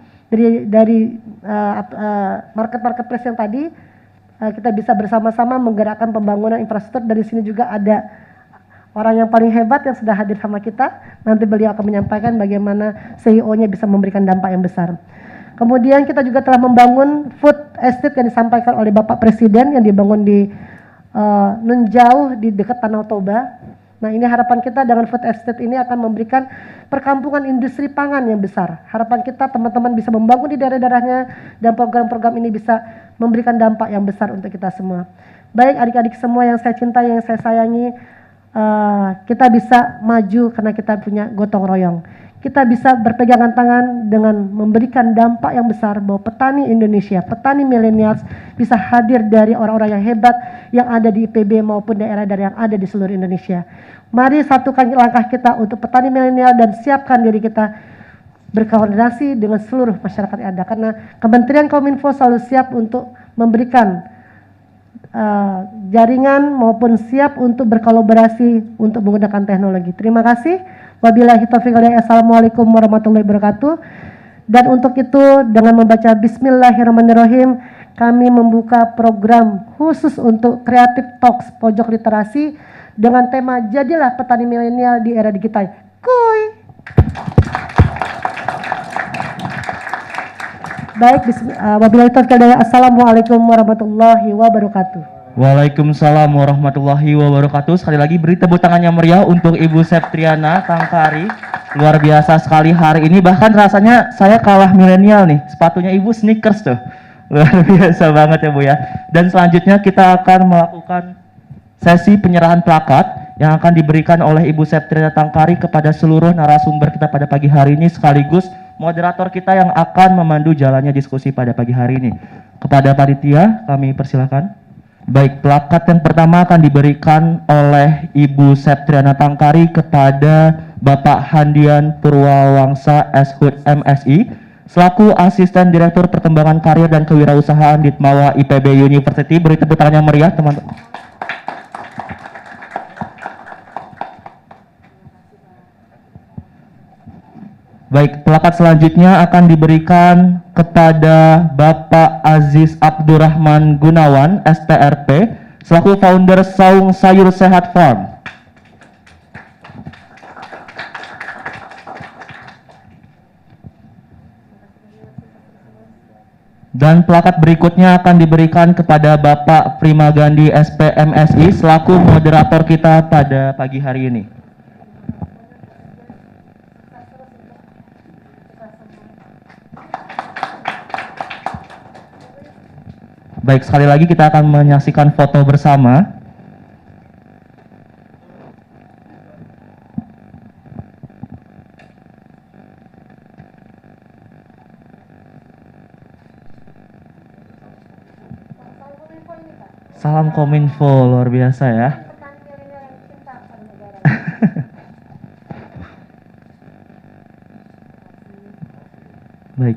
dari marketplace yang tadi. Kita bisa bersama-sama menggerakkan pembangunan infrastruktur. Dari sini juga ada orang yang paling hebat yang sudah hadir sama kita. Nanti beliau akan menyampaikan bagaimana CEO-nya bisa memberikan dampak yang besar. Kemudian kita juga telah membangun food estate yang disampaikan oleh Bapak Presiden yang dibangun di Nunjauh di dekat Tanah Toba. Nah, ini harapan kita dengan food estate ini akan memberikan perkampungan industri pangan yang besar. Harapan kita teman-teman bisa membangun di daerah-daerahnya dan program-program ini bisa memberikan dampak yang besar untuk kita semua. Baik adik-adik semua yang saya cintai, yang saya sayangi, kita bisa maju karena kita punya gotong royong. Kita bisa berpegangan tangan dengan memberikan dampak yang besar bahwa petani Indonesia, petani milenials bisa hadir dari orang-orang yang hebat yang ada di IPB maupun daerah-daerah yang ada di seluruh Indonesia. Mari satukan langkah kita untuk petani milenial dan siapkan diri kita berkoordinasi dengan seluruh masyarakat yang ada. Karena Kementerian Kominfo selalu siap untuk memberikan jaringan maupun siap untuk berkolaborasi untuk menggunakan teknologi. Terima kasih. Wabillahi taufiq wal hidayah. Assalamualaikum warahmatullahi wabarakatuh. Dan untuk itu dengan membaca Bismillahirrahmanirrahim, kami membuka program khusus untuk Creative Talks Pojok Literasi dengan tema Jadilah Petani Milenial di Era Digital. Kuy. Baik, wabillahi taufiq wal hidayah. Assalamualaikum warahmatullahi wabarakatuh. Waalaikumsalam warahmatullahi wabarakatuh. Sekali lagi beri tepuk tangan yang meriah untuk Ibu Septriana Tangkari. Luar biasa sekali hari ini, bahkan rasanya saya kalah milenial nih. Sepatunya Ibu sneakers tuh. Luar biasa banget ya Bu ya. Dan selanjutnya kita akan melakukan sesi penyerahan plakat yang akan diberikan oleh Ibu Septriana Tangkari kepada seluruh narasumber kita pada pagi hari ini, sekaligus moderator kita yang akan memandu jalannya diskusi pada pagi hari ini. Kepada panitia kami persilakan. Baik, plakat yang pertama akan diberikan oleh Ibu Septriana Tangkari kepada Bapak Handian Purwawangsa SHUT MSI selaku Asisten Direktur Perkembangan Karir dan Kewirausahaan Ditmawa IPB University. Beri tepuk tangan yang meriah, teman-teman. Baik, plakat selanjutnya akan diberikan kepada Bapak Aziz Abdurrahman Gunawan, STRP, selaku founder Saung Sayur Sehat Farm. Dan plakat berikutnya akan diberikan kepada Bapak Primagandi SPMSI, selaku moderator kita pada pagi hari ini. Baik, sekali lagi kita akan menyaksikan foto bersama. Salam Kominfo, luar biasa ya. Baik.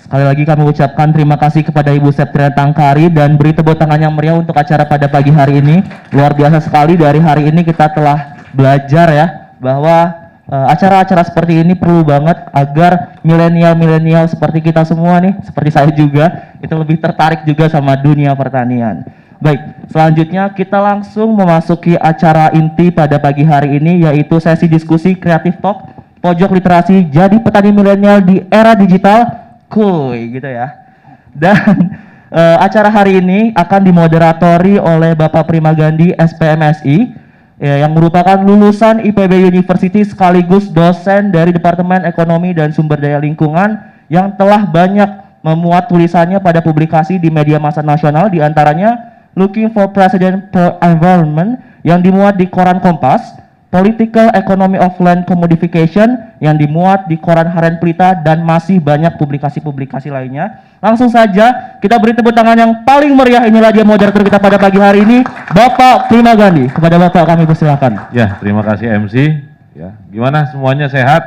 Sekali lagi kami ucapkan terima kasih kepada Ibu Septriana Tangkari dan beri tepuk tangan yang meriah untuk acara pada pagi hari ini. Luar biasa sekali, dari hari ini kita telah belajar ya bahwa acara-acara seperti ini perlu banget agar milenial-milenial seperti kita semua nih, seperti saya juga, itu lebih tertarik juga sama dunia pertanian. Baik, selanjutnya kita langsung memasuki acara inti pada pagi hari ini, yaitu sesi diskusi Creative Talk Pojok Literasi Jadi Petani Milenial di Era Digital. Kuy gitu ya. Dan acara hari ini akan dimoderatori oleh Bapak Primagandi SPMSI yang merupakan lulusan IPB University sekaligus dosen dari Departemen Ekonomi dan Sumber Daya Lingkungan yang telah banyak memuat tulisannya pada publikasi di media massa nasional, diantaranya Looking for President for Environment yang dimuat di koran Kompas, Political Economy of Land Commodification yang dimuat di koran Harian Pelita, dan masih banyak publikasi-publikasi lainnya. Langsung saja kita beri tepuk tangan yang paling meriah. Inilah dia moderator kita pada pagi hari ini, Bapak Primagandi. Kepada Bapak kami persilakan. Ya, terima kasih MC. Ya, gimana semuanya sehat?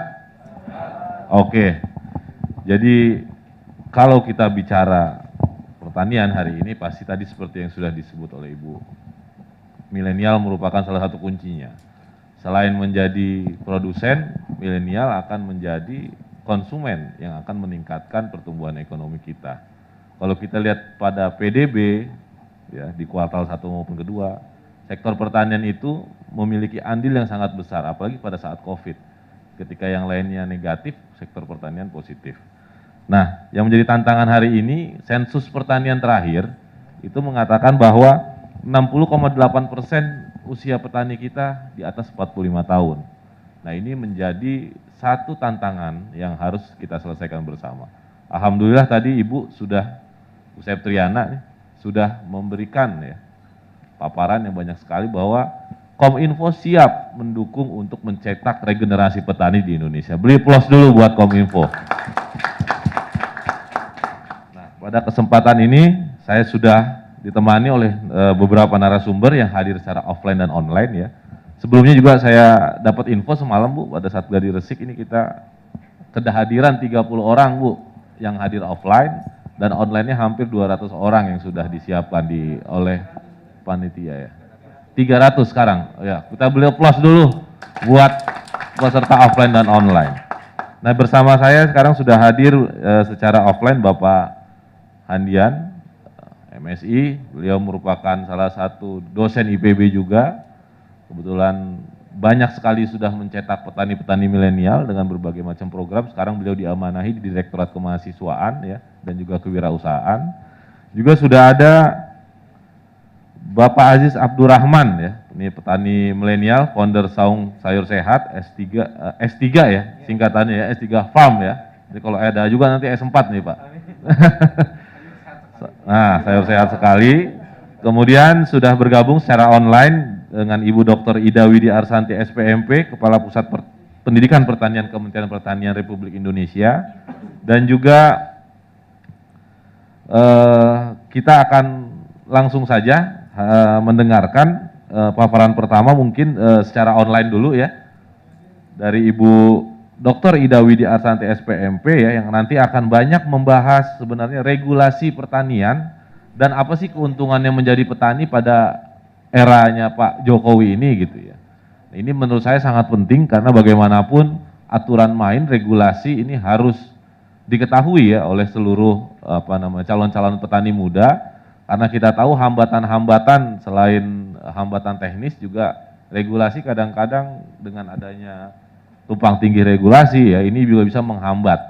Oke. Jadi kalau kita bicara pertanian hari ini pasti tadi seperti yang sudah disebut oleh Ibu. Milenial merupakan salah satu kuncinya. Selain menjadi produsen, milenial akan menjadi konsumen yang akan meningkatkan pertumbuhan ekonomi kita. Kalau kita lihat pada PDB, ya, di kuartal 1 maupun kedua, sektor pertanian itu memiliki andil yang sangat besar, apalagi pada saat COVID. Ketika yang lainnya negatif, sektor pertanian positif. Nah, yang menjadi tantangan hari ini, sensus pertanian terakhir, itu mengatakan bahwa 60,8% usia petani kita di atas 45 tahun. Nah, ini menjadi satu tantangan yang harus kita selesaikan bersama. Alhamdulillah tadi Ibu Septriana sudah memberikan ya paparan yang banyak sekali bahwa Kominfo siap mendukung untuk mencetak regenerasi petani di Indonesia. Beri plus dulu buat Kominfo. Nah, pada kesempatan ini saya sudah ditemani oleh beberapa narasumber yang hadir secara offline dan online ya. Sebelumnya juga saya dapat info semalam Bu, pada saat gladi resik ini kita kehadiran 30 orang Bu yang hadir offline dan online-nya hampir 200 orang yang sudah disiapkan oleh panitia ya. 300 sekarang. Ya, kita beli plus dulu buat peserta offline dan online. Nah, bersama saya sekarang sudah hadir secara offline Bapak Handian, MSI. Beliau merupakan salah satu dosen IPB juga. Kebetulan banyak sekali sudah mencetak petani-petani milenial dengan berbagai macam program. Sekarang beliau diamanahi di Direktorat Kemahasiswaan ya, dan juga Kewirausahaan. Juga sudah ada Bapak Aziz Abdurrahman ya, ini petani milenial, founder Saung Sayur Sehat S3 ya, singkatannya ya, S3 Farm ya. Jadi kalau ada juga nanti S4 nih Pak. Nah, sayur sehat sekali. Kemudian sudah bergabung secara online dengan Ibu Dr. Ida Widi Arsanti SPMP, Kepala Pusat Pendidikan Pertanian Kementerian Pertanian Republik Indonesia. Dan juga kita akan langsung saja mendengarkan paparan pertama mungkin secara online dulu ya, dari Ibu Dr. Ida Widi Arsanti SPMP ya, yang nanti akan banyak membahas sebenarnya regulasi pertanian dan apa sih keuntungannya menjadi petani pada eranya Pak Jokowi ini gitu ya. Ini menurut saya sangat penting karena bagaimanapun aturan main regulasi ini harus diketahui ya oleh seluruh calon-calon petani muda, karena kita tahu hambatan-hambatan selain hambatan teknis juga regulasi kadang-kadang dengan adanya tumpang tinggi regulasi ya, ini juga bisa menghambat.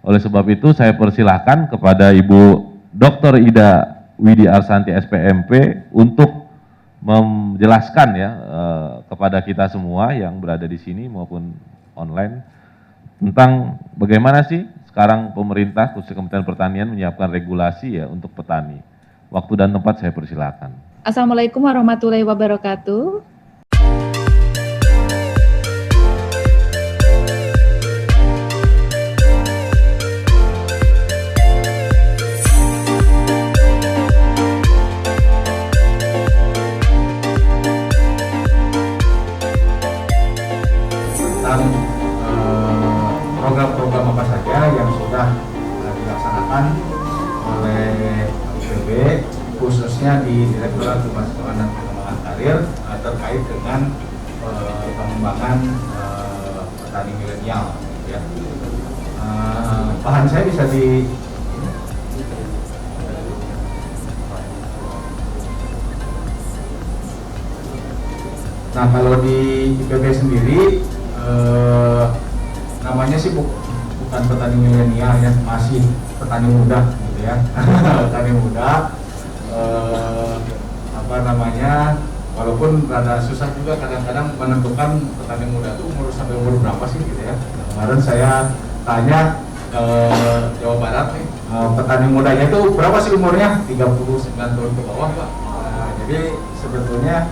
Oleh sebab itu saya persilahkan kepada Ibu Dr. Ida Widi Arsanti SPMP untuk menjelaskan ya kepada kita semua yang berada di sini maupun online tentang bagaimana sih sekarang pemerintah khususnya Kementerian Pertanian menyiapkan regulasi ya untuk petani. Waktu dan tempat saya persilakan. Assalamualaikum warahmatullahi wabarakatuh. Program-program apa saja yang sudah dilaksanakan oleh IPB khususnya di Direktorat Kemahasiswaan dan Pengembangan Karir terkait dengan pengembangan petani milenial ya. Bahan saya bisa di Nah, kalau di IPB sendiri namanya sih bukan petani milenial ya, masih petani muda gitu ya. Petani muda walaupun rada susah juga kadang-kadang menentukan petani muda itu umur sampai umur berapa sih gitu ya. Kemarin saya tanya ke Jawa Barat nih, petani mudanya itu berapa sih umurnya? 39 tahun ke bawah Pak. Jadi sebetulnya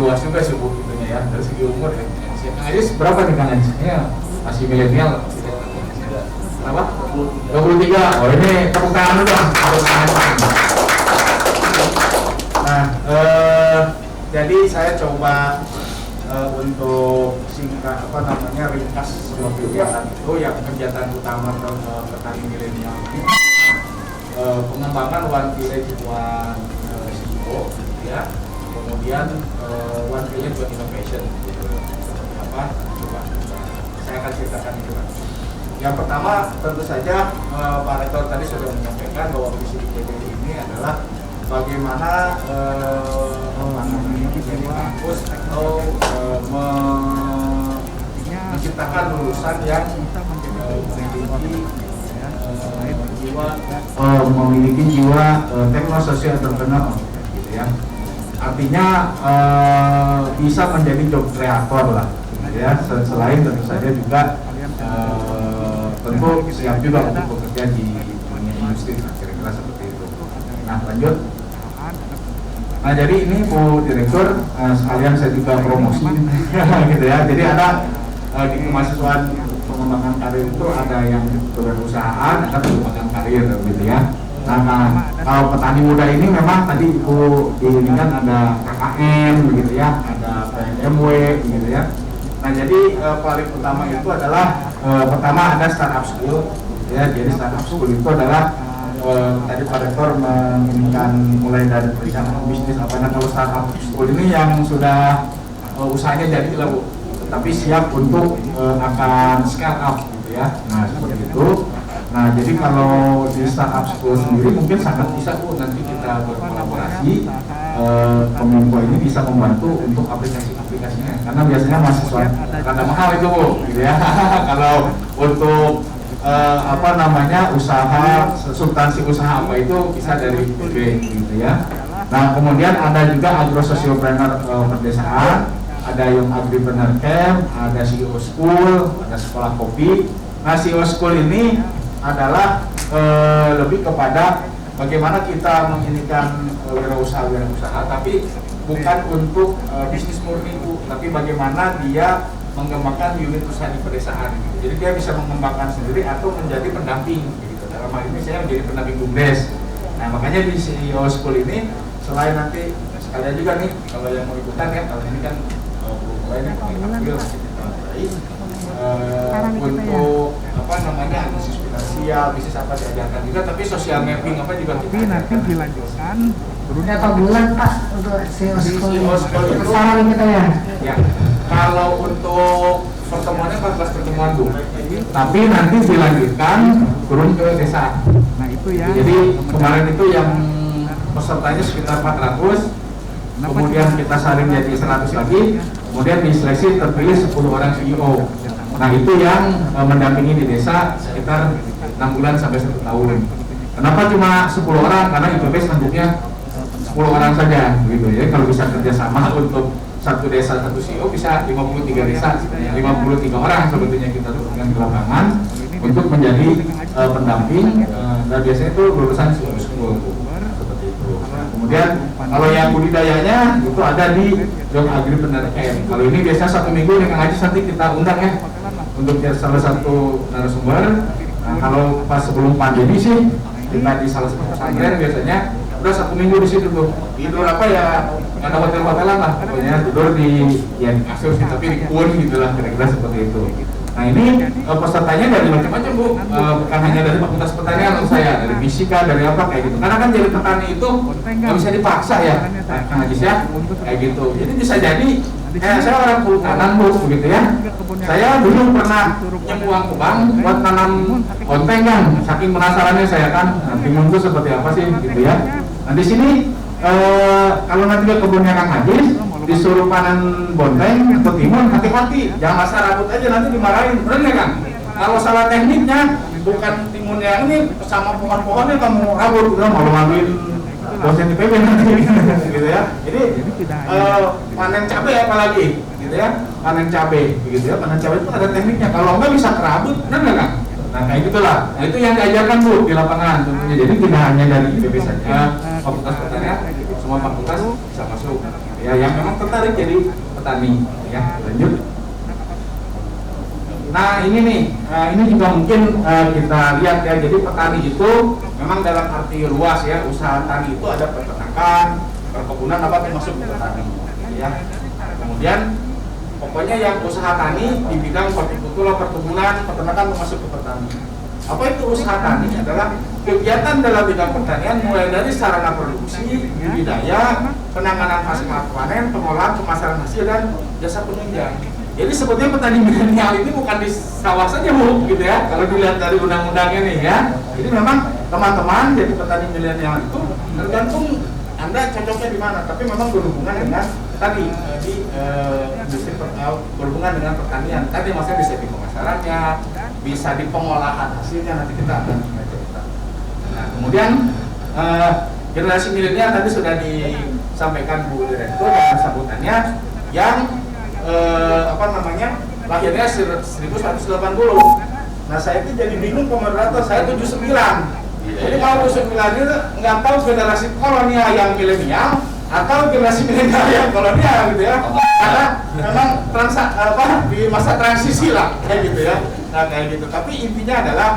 luas juga sih Bu itunya ya, dari segi umur ya. Kang Ajis berapa nih Kang Ajis? Ya, masih milenial. Berapa? 23. Oh ini tepuk tangan dulu dong. Nah, jadi saya coba untuk singkat ringkas sebuah kegiatan itu yang kegiatan utama petani milenial ini pengembangan One Village One CEO ya, kemudian One Village One Innovation gitu. Apa? Coba saya akan ceritakan itu kan. Yang pertama tentu saja Pak Rektor tadi sudah menyampaikan bahwa visi IPB ini adalah bagaimana menjadi kampus atau menciptakan lulusan yang memiliki jiwa teknososial entrepreneur gitu ya. Artinya bisa menjadi job creator lah gitu ya. Selain tentu saja juga tentu siap juga untuk bekerja di dunia industri, kira-kira seperti itu. Nah lanjut. Nah jadi ini Bu Direktur sekalian saya juga promosi gitu ya. Jadi ada di kemahasiswaan pengembangan karir itu ada yang berperusahaan, ada pengembangan karir gitu ya. Nah kalau petani muda ini memang tadi Ibu diinginkan ada KKN begitu ya, ada PMW gitu ya. Nah jadi paling utama itu adalah pertama ada startup school, ya. Jadi startup school itu adalah tadi Pak Rektor menginginkan mulai dari perencanaan bisnis apa. Nah, kalau startup school ini yang sudah usahanya jadi lah Bu, tapi siap untuk akan scale up gitu ya. Nah seperti itu. Nah jadi kalau di startup school sendiri mungkin sangat bisa Bu, nanti kita berkolaborasi, Kominfo ini bisa membantu untuk aplikasinya, karena biasanya mahasiswa rada mahal itu Bu, gitu ya. Kalau untuk usaha, substansi usaha apa itu bisa dari IPB gitu ya. Nah kemudian ada juga agro sosiopreneur perdesaan, ada yang agripreneur camp, ada CEO school, ada sekolah kopi. Nah CEO school ini adalah lebih kepada bagaimana kita menginikan wirausaha, tapi bukan untuk bisnis murni Bu, tapi bagaimana dia mengembangkan unit usaha di pedesaan. Jadi dia bisa mengembangkan sendiri atau menjadi pendamping gitu. Dalam hal ini saya menjadi pendamping BUMDes. Nah makanya di CEO School ini selain nanti sekalian juga nih kalau yang mau ikutan ya, kalau ini kan mulai nih April masih kita untuk analisis finansial, bisnis apa diajarkan juga, tapi social mapping apa juga kita nanti dilanjutkan Berapa bulan Pak untuk CEO School CEO School itu saran kita ya? ya, kalau untuk pertemuannya 14 pertemuan tuh, tapi nanti dilanjutkan turun ke desa. nah itu ya. Jadi kemarin itu yang pesertanya sekitar 400, kemudian kita saring jadi 100 lagi, kemudian diseleksi terpilih 10 orang CEO. Nah itu yang mendampingi di desa sekitar 6 bulan sampai 1 tahun. Kenapa cuma 10 orang? Karena IPB sanggupnya 10 orang saja, gitu ya. Kalau bisa kerjasama untuk satu desa satu CEO bisa 53 desa, 53 orang sebetulnya kita turunkan ke lapangan untuk menjadi pendamping. Dan biasanya itu lulusan CEO School seperti itu. Nah, kemudian kalau yang budidayanya itu ada di Young Agripreneur Camp. Kalau ini biasanya 1 minggu dengan ngaji nanti kita undang ya untuk salah satu narasumber. Nah, kalau pas sebelum pandemi sih kita di salah satu pesantren biasanya udah 1 minggu di situ tuh, tidur apa ya, nggak ada hotel-hotelan lah, pokoknya tidur di kasur sih, tapi di kuon gitulah, kira-kira seperti itu. Nah ini pesertanya dari macam-macam Bu, bukan hanya dari fakultas pertanian menurut saya, dari fisika, dari apa kayak gitu. Karena kan jadi petani itu nggak bisa dipaksa ya, Kang Ajis ya, kayak gitu. Jadi bisa jadi, saya orang kehutanan Bu, begitu ya. Saya dulu pernah nyembuang ke bank buat tanam konteng kan, saking penasarannya saya kan, timun itu seperti apa sih, gitu ya. Nah di sini kalau nanti ke kebunnya Kang Ajis disuruh panen bonteng atau timun, hati-hati, jangan asal rambut aja nanti dimarahin, bener ya Kang? Kalau salah tekniknya, bukan timunnya ini sama pohon-pohonnya kamu rambut, udah malu maluin dosen IPB nanti, gitu ya. Jadi panen cabai apalagi, gitu ya, panen cabai, gitu ya. Panen cabai itu ada tekniknya, kalau enggak bisa kerabut, bener nggak Kang? Nah kayak gitulah. Nah itu yang diajarkan Bu di lapangan tentunya. Jadi tidak hanya dari IPB saja, fakultas pertanian, semua fakultas bisa masuk. Ya yang memang tertarik jadi petani. Ya lanjut. Nah ini nih, ini juga mungkin kita lihat ya. Jadi petani itu memang dalam arti luas ya. Usaha tani itu ada peternakan, perkebunan apa termasuk petani. Ya. Kemudian pokoknya yang usaha tani di bidang hortikultura, perkebunan, peternakan termasuk ke petani. Apa itu usaha tani? Adalah kegiatan dalam bidang pertanian mulai dari sarana produksi, budidaya, penanganan hasil panen, pengolahan, pemasaran hasil dan jasa penunjang. Jadi sebetulnya petani milenial ini bukan di sawah saja Bu, gitu ya. Kalau dilihat dari undang-undangnya nih ya. Jadi memang teman-teman jadi petani milenial itu tergantung Anda cocoknya di mana, tapi memang berhubungan dengan tadi di industri berhubungan dengan pertanian. Tadi maksudnya bisa di pemasarannya, bisa di pengolahan hasilnya, nanti kita akan cerita. Nah, kemudian generasi milenial tadi sudah disampaikan Bu Direktur dengan sambutannya yang lahirnya 1180. Nah, saya itu jadi bingung moderator, saya 79. Jadi kalau 79 itu nggak tahu generasi kolonial yang milenial atau generasi milenial yang kolonial gitu ya. Karena memang di masa transisi lah kayak gitu ya. Nah kayak gitu. Tapi intinya adalah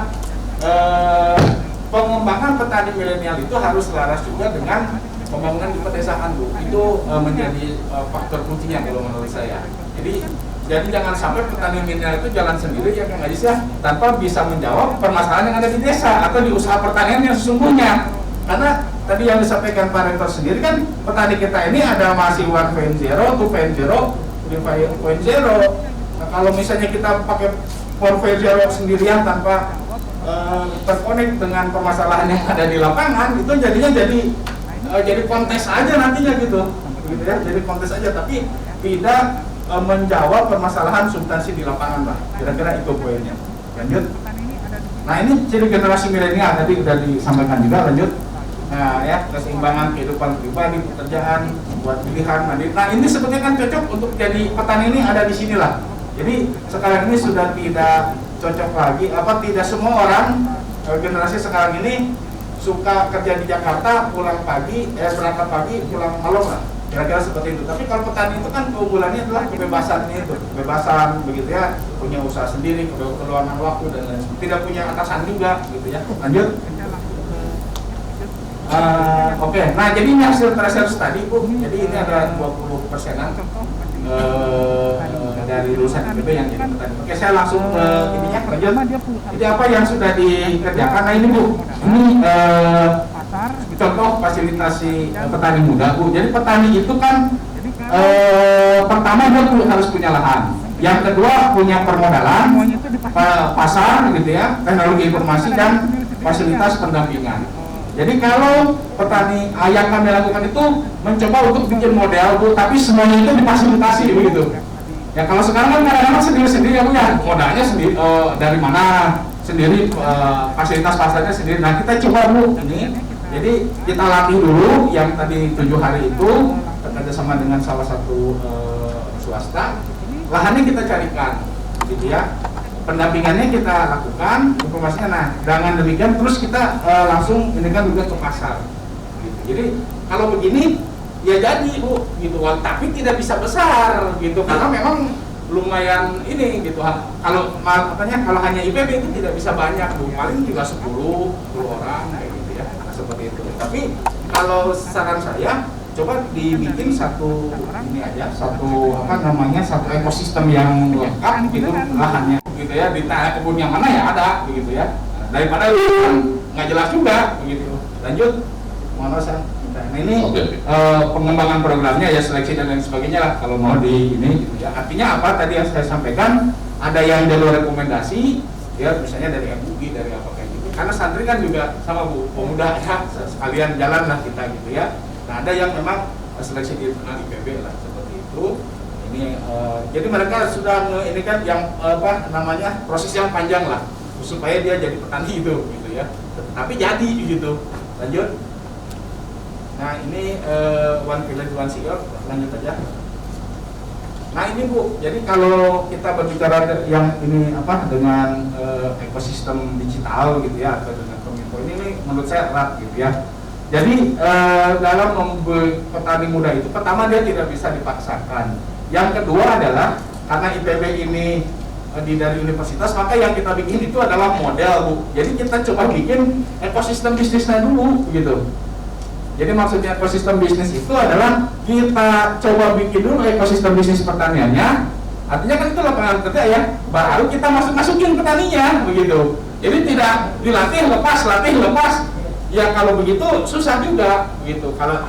pengembangan petani milenial itu harus selaras juga dengan pembangunan di pedesaan Bu. Itu menjadi faktor kuncinya kalau menurut saya. Jadi Jadi jangan sampai petani milenial itu jalan sendiri ya Kang Ajis ya, tanpa bisa menjawab permasalahan yang ada di desa atau di usaha pertanian yang sesungguhnya. Karena tadi yang disampaikan Pak Rektor sendiri kan, petani kita ini ada masih 1.0, 2.0, 3.0. Nah, kalau misalnya kita pakai 4.0 sendirian tanpa terkonek dengan permasalahan yang ada di lapangan, itu jadinya jadi kontes aja nantinya gitu ya, jadi kontes aja tapi tidak menjawab permasalahan substansi di lapangan lah, kira-kira itu poinnya. Lanjut. Nah ini ciri generasi milenial tadi sudah disampaikan juga. Lanjut. Nah ya, keseimbangan kehidupan pribadi, pekerjaan, buat pilihan. Nah ini sebetulnya kan cocok untuk jadi petani, ini ada di sinilah. Jadi sekarang ini sudah tidak cocok lagi, tidak semua orang generasi sekarang ini suka kerja di Jakarta, pulang pagi, berangkat pagi, pulang malam lah, kira-kira seperti itu. Tapi kalau petani itu kan keunggulannya adalah kebebasannya itu, kebebasan begitu ya, punya usaha sendiri, keluangan waktu dan lain sebagainya, tidak punya atasan juga gitu ya. Lanjut. Oke. Nah jadi ini hasil research tadi Bu, jadi ini ada 20%-an dari lulusan IPB yang jadi petani. Oke, saya langsung ke ininya, lanjut. Jadi apa yang sudah dikerjakan? Nah ini Bu, ini contoh fasilitasi petani muda Bu. Jadi petani itu kan pertama dia harus punya lahan, yang kedua punya permodalan, pasar gitu ya, teknologi informasi dan fasilitas pendampingan. Jadi kalau petani yang kami lakukan itu mencoba untuk bikin model Bu, tapi semuanya itu difasilitasi begitu. Ya kalau sekarang kan kadang-kadang sendiri-sendiri ya Bu ya, modalnya sendiri, dari mana sendiri, fasilitas pasarnya sendiri. Nah kita coba Bu ini, jadi kita latih dulu yang tadi 7 hari itu kerjasama dengan salah satu swasta, lahannya kita carikan, gitu ya. Pendampingannya kita lakukan, informasinya. Nah dengan demikian terus kita langsung ini kan juga ke pasar. Gitu. Jadi kalau begini ya jadi Bu gitu, tapi tidak bisa besar gitu karena memang lumayan ini gitu. Kalau kalau hanya IPB itu tidak bisa banyak Bu, paling juga 10 orang kayak gitu ya, seperti itu. Tapi kalau saran saya coba dibikin satu ini aja, satu satu ekosistem yang lengkap gitu lahannya gitu ya, di tanah kebun yang mana ya ada begitu ya, daripada nggak jelas juga begitu. Lanjut, mohon saya. Nah ini pengembangan programnya ya, seleksi dan lain sebagainya lah kalau mau di ini gitu ya. Artinya apa tadi yang saya sampaikan, ada yang jalur rekomendasi ya, misalnya dari MUI, dari apa kayak gitu. Karena santri kan juga sama Bu, pemuda ya, sekalian jalan lah kita gitu ya. Nah ada yang memang seleksi di internal IPB lah seperti itu. Ini jadi mereka sudah ini kan yang proses yang panjang lah supaya dia jadi petani itu gitu ya. Tapi jadi gitu. Lanjut. Nah ini One Village One Seed, lanjut aja. Nah ini Bu, jadi kalau kita berbicara yang ini dengan ekosistem digital gitu ya, atau dengan Kominfo ini menurut saya erat gitu ya. Jadi dalam membuat petani muda itu, pertama dia tidak bisa dipaksakan. Yang kedua adalah karena IPB ini dari universitas, maka yang kita bikin itu adalah model Bu. Jadi kita coba bikin ekosistem bisnisnya dulu gitu. Jadi maksudnya ekosistem bisnis itu adalah kita coba bikin dulu ekosistem bisnis pertaniannya. Artinya kan itu lapangan kerja ya, baru kita masukin petaninya begitu. Jadi tidak dilatih lepas. Ya kalau begitu susah juga gitu. Kalau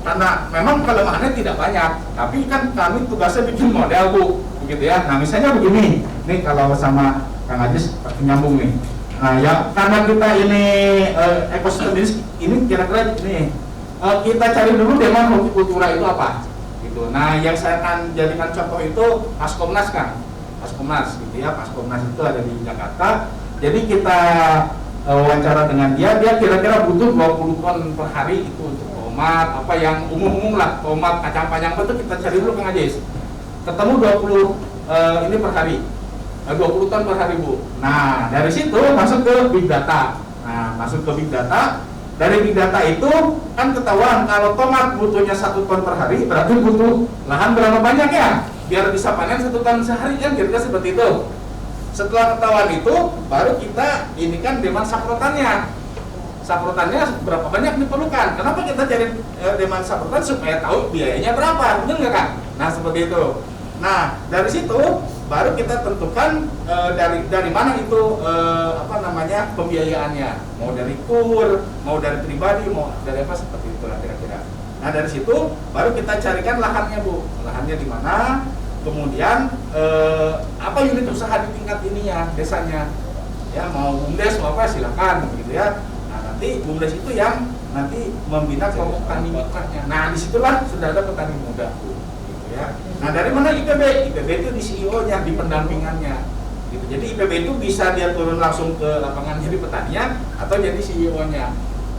karena memang kelemahannya tidak banyak, tapi kan kami tugasnya bikin model Bu, begitu ya. Nah misalnya begini, nih kalau sama Kang Ajis nyambung nih. Nah ya karena kita ini ekosistem ini kira-kira ini kita cari dulu demand hortikultura itu apa gitu. Nah yang saya akan jadikan contoh itu Paskomnas kan, Paskomnas gitu ya. Paskomnas itu ada di Jakarta. Jadi kita wawancara dengan dia kira-kira butuh 20 ton per hari itu untuk tomat, apa yang umum-umum lah, tomat, kacang panjang itu kita cari dulu Kang Ajis. Ketemu 20 ini per hari. 20 ton per hari Bu. Nah dari situ masuk ke big data. Nah masuk ke big data, dari big data itu kan ketahuan kalau tomat butuhnya 1 ton per hari, berarti butuh lahan berapa banyak ya biar bisa panen 1 ton sehari kan, kira-kira seperti itu. Setelah ketahuan itu baru kita ini kan demand saprotannya berapa banyak diperlukan. Kenapa kita cari demand saprotan? Supaya tahu biayanya berapa, benar nggak Kak? Nah seperti itu. Nah, dari situ baru kita tentukan dari mana itu pembiayaannya, mau dari KUR, mau dari pribadi, mau dari apa seperti itulah kira-kira. Nah, dari situ baru kita carikan lahannya, Bu. Lahannya di mana? Kemudian apa unit usaha di tingkat ininya, desanya. Ya, mau BUMDes mau apa silakan gitu ya. Nah, nanti BUMDes itu yang nanti membina kelompok petani mitranya. Nah, disitulah sudah ada petani muda, Bu. Ya. Nah, dari mana IPB? IPB itu di CEO-nya, di pendampingannya. Gitu. Jadi IPB itu bisa dia turun langsung ke lapangan jadi petanian atau jadi CEO-nya.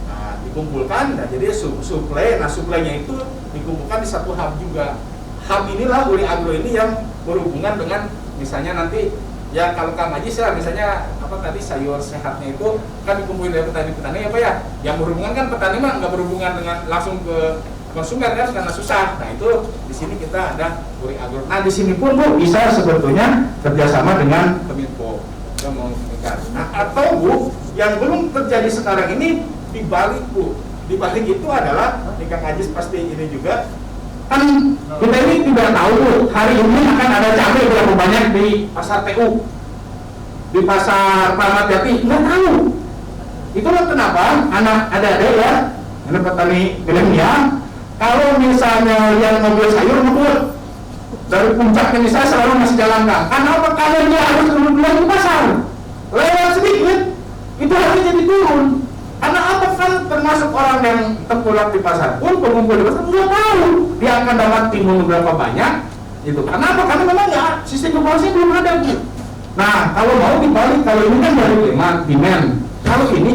Nah, dikumpulkan dan jadi suplai. Nah, suplainya itu dikumpulkan di satu hub juga. Hub inilah Uri Agro ini yang berhubungan dengan misalnya nanti ya kalau Kang Ajis ya misalnya apa tadi sayur sehatnya itu kan dikumpulin dari petani-petani apa ya? Yang berhubungan kan petani mah nggak berhubungan dengan langsung ke konsumen kan karena susah. Nah, itu di sini kita ada Uri Agro. Nah, di sini pun Bu bisa sebetulnya kerjasama dengan Kominfo yang mau meningkat. Nah, atau Bu yang belum terjadi sekarang ini dibalik Bu. Dibalik itu adalah Kang Ajis pasti ini juga kan kita ini tidak tahu Bu, hari ini akan ada cabai berapa banyak di pasar TU, di pasar Kramat Jati, nggak tahu. Itulah kenapa adik-adik ya, anak petani milenial. Kalau misalnya yang mobil sayur ngebut dari puncaknya misalnya selalu masih jalan Kang. Karena apa? Kalau dia harus turun di pasar, lewat sedikit, itu harusnya jadi turun. Karena apa? Kan termasuk orang yang terpulang di pasar pun pengumpul di pasar nggak tahu dia akan dapat timun berapa banyak. Itu karena apa? Karena memang ya sistem informasi belum ada Bu. Nah, kalau mau dibalik, kalau ini kan dari demand. Kalau ini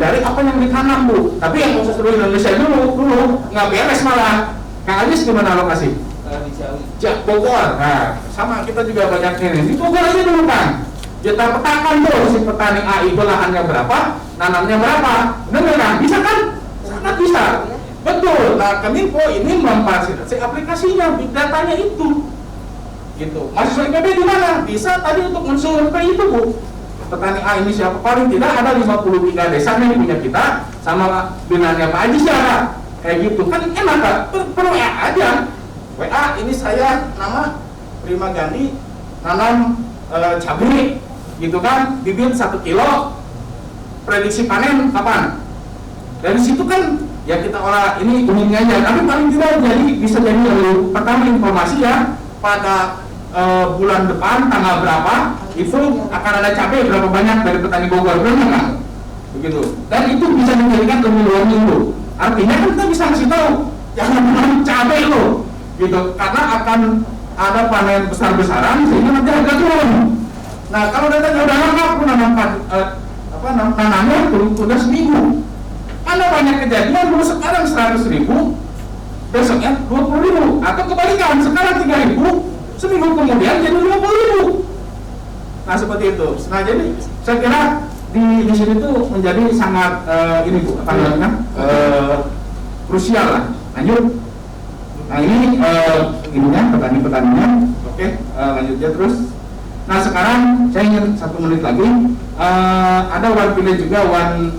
dari apa yang ditanam Bu. Tapi yang khusus seluruh Indonesia dulu nggak beres malah. Kang Ajis gimana lokasi? Di Ciawi. Bogor. Nah, sama kita juga banyak ini. Di Bogor aja dulu Kang. Kita petakan tuh si petani A itu lahannya berapa, nanamnya berapa. Benar kan? Bisa kan? Sangat bisa. Betul. Nah, Kominfo ini memfasilitasi aplikasinya, big datanya itu. Gitu. Mahasiswa IPB di mana? Bisa tadi untuk mensurvei itu Bu. Petani A ini siapa? Paling tidak ada 53 desa yang punya kita sama binanya Pak Ajis ya. Kayak gitu kan enak Kak. Perlu WA aja. WA ini saya nama Prima Gandhi nanam cabai gitu kan, bibit 1 kilo, prediksi panen kapan? Dari situ kan ya kita olah ini umumnya aja, tapi paling tidak bisa jadi pertama informasi ya pada bulan depan tanggal berapa itu akan ada cabai berapa banyak dari petani Bogor, benar nggak? Begitu. Dan itu bisa dijadikan kemudian minggu. Artinya kan kita bisa kasih tahu jangan menanam cabai lo, gitu, karena akan ada panen besar-besaran sehingga nanti harga turun. Nah, kalau datanya udah lengkap nanamnya udah seminggu. Karena banyak kejadian dulu sekarang 100.000, besoknya 20.000, atau kebalikan sekarang 3.000, seminggu kemudian jadi 50.000. Nah, seperti itu. Nah, jadi saya kira di sini tuh menjadi sangat ini Bu, krusial lah. Lanjut. Nah, ini ininya petani-petaninya. Oke, lanjutnya terus. Nah, sekarang saya ingin 1 menit lagi ada one village juga one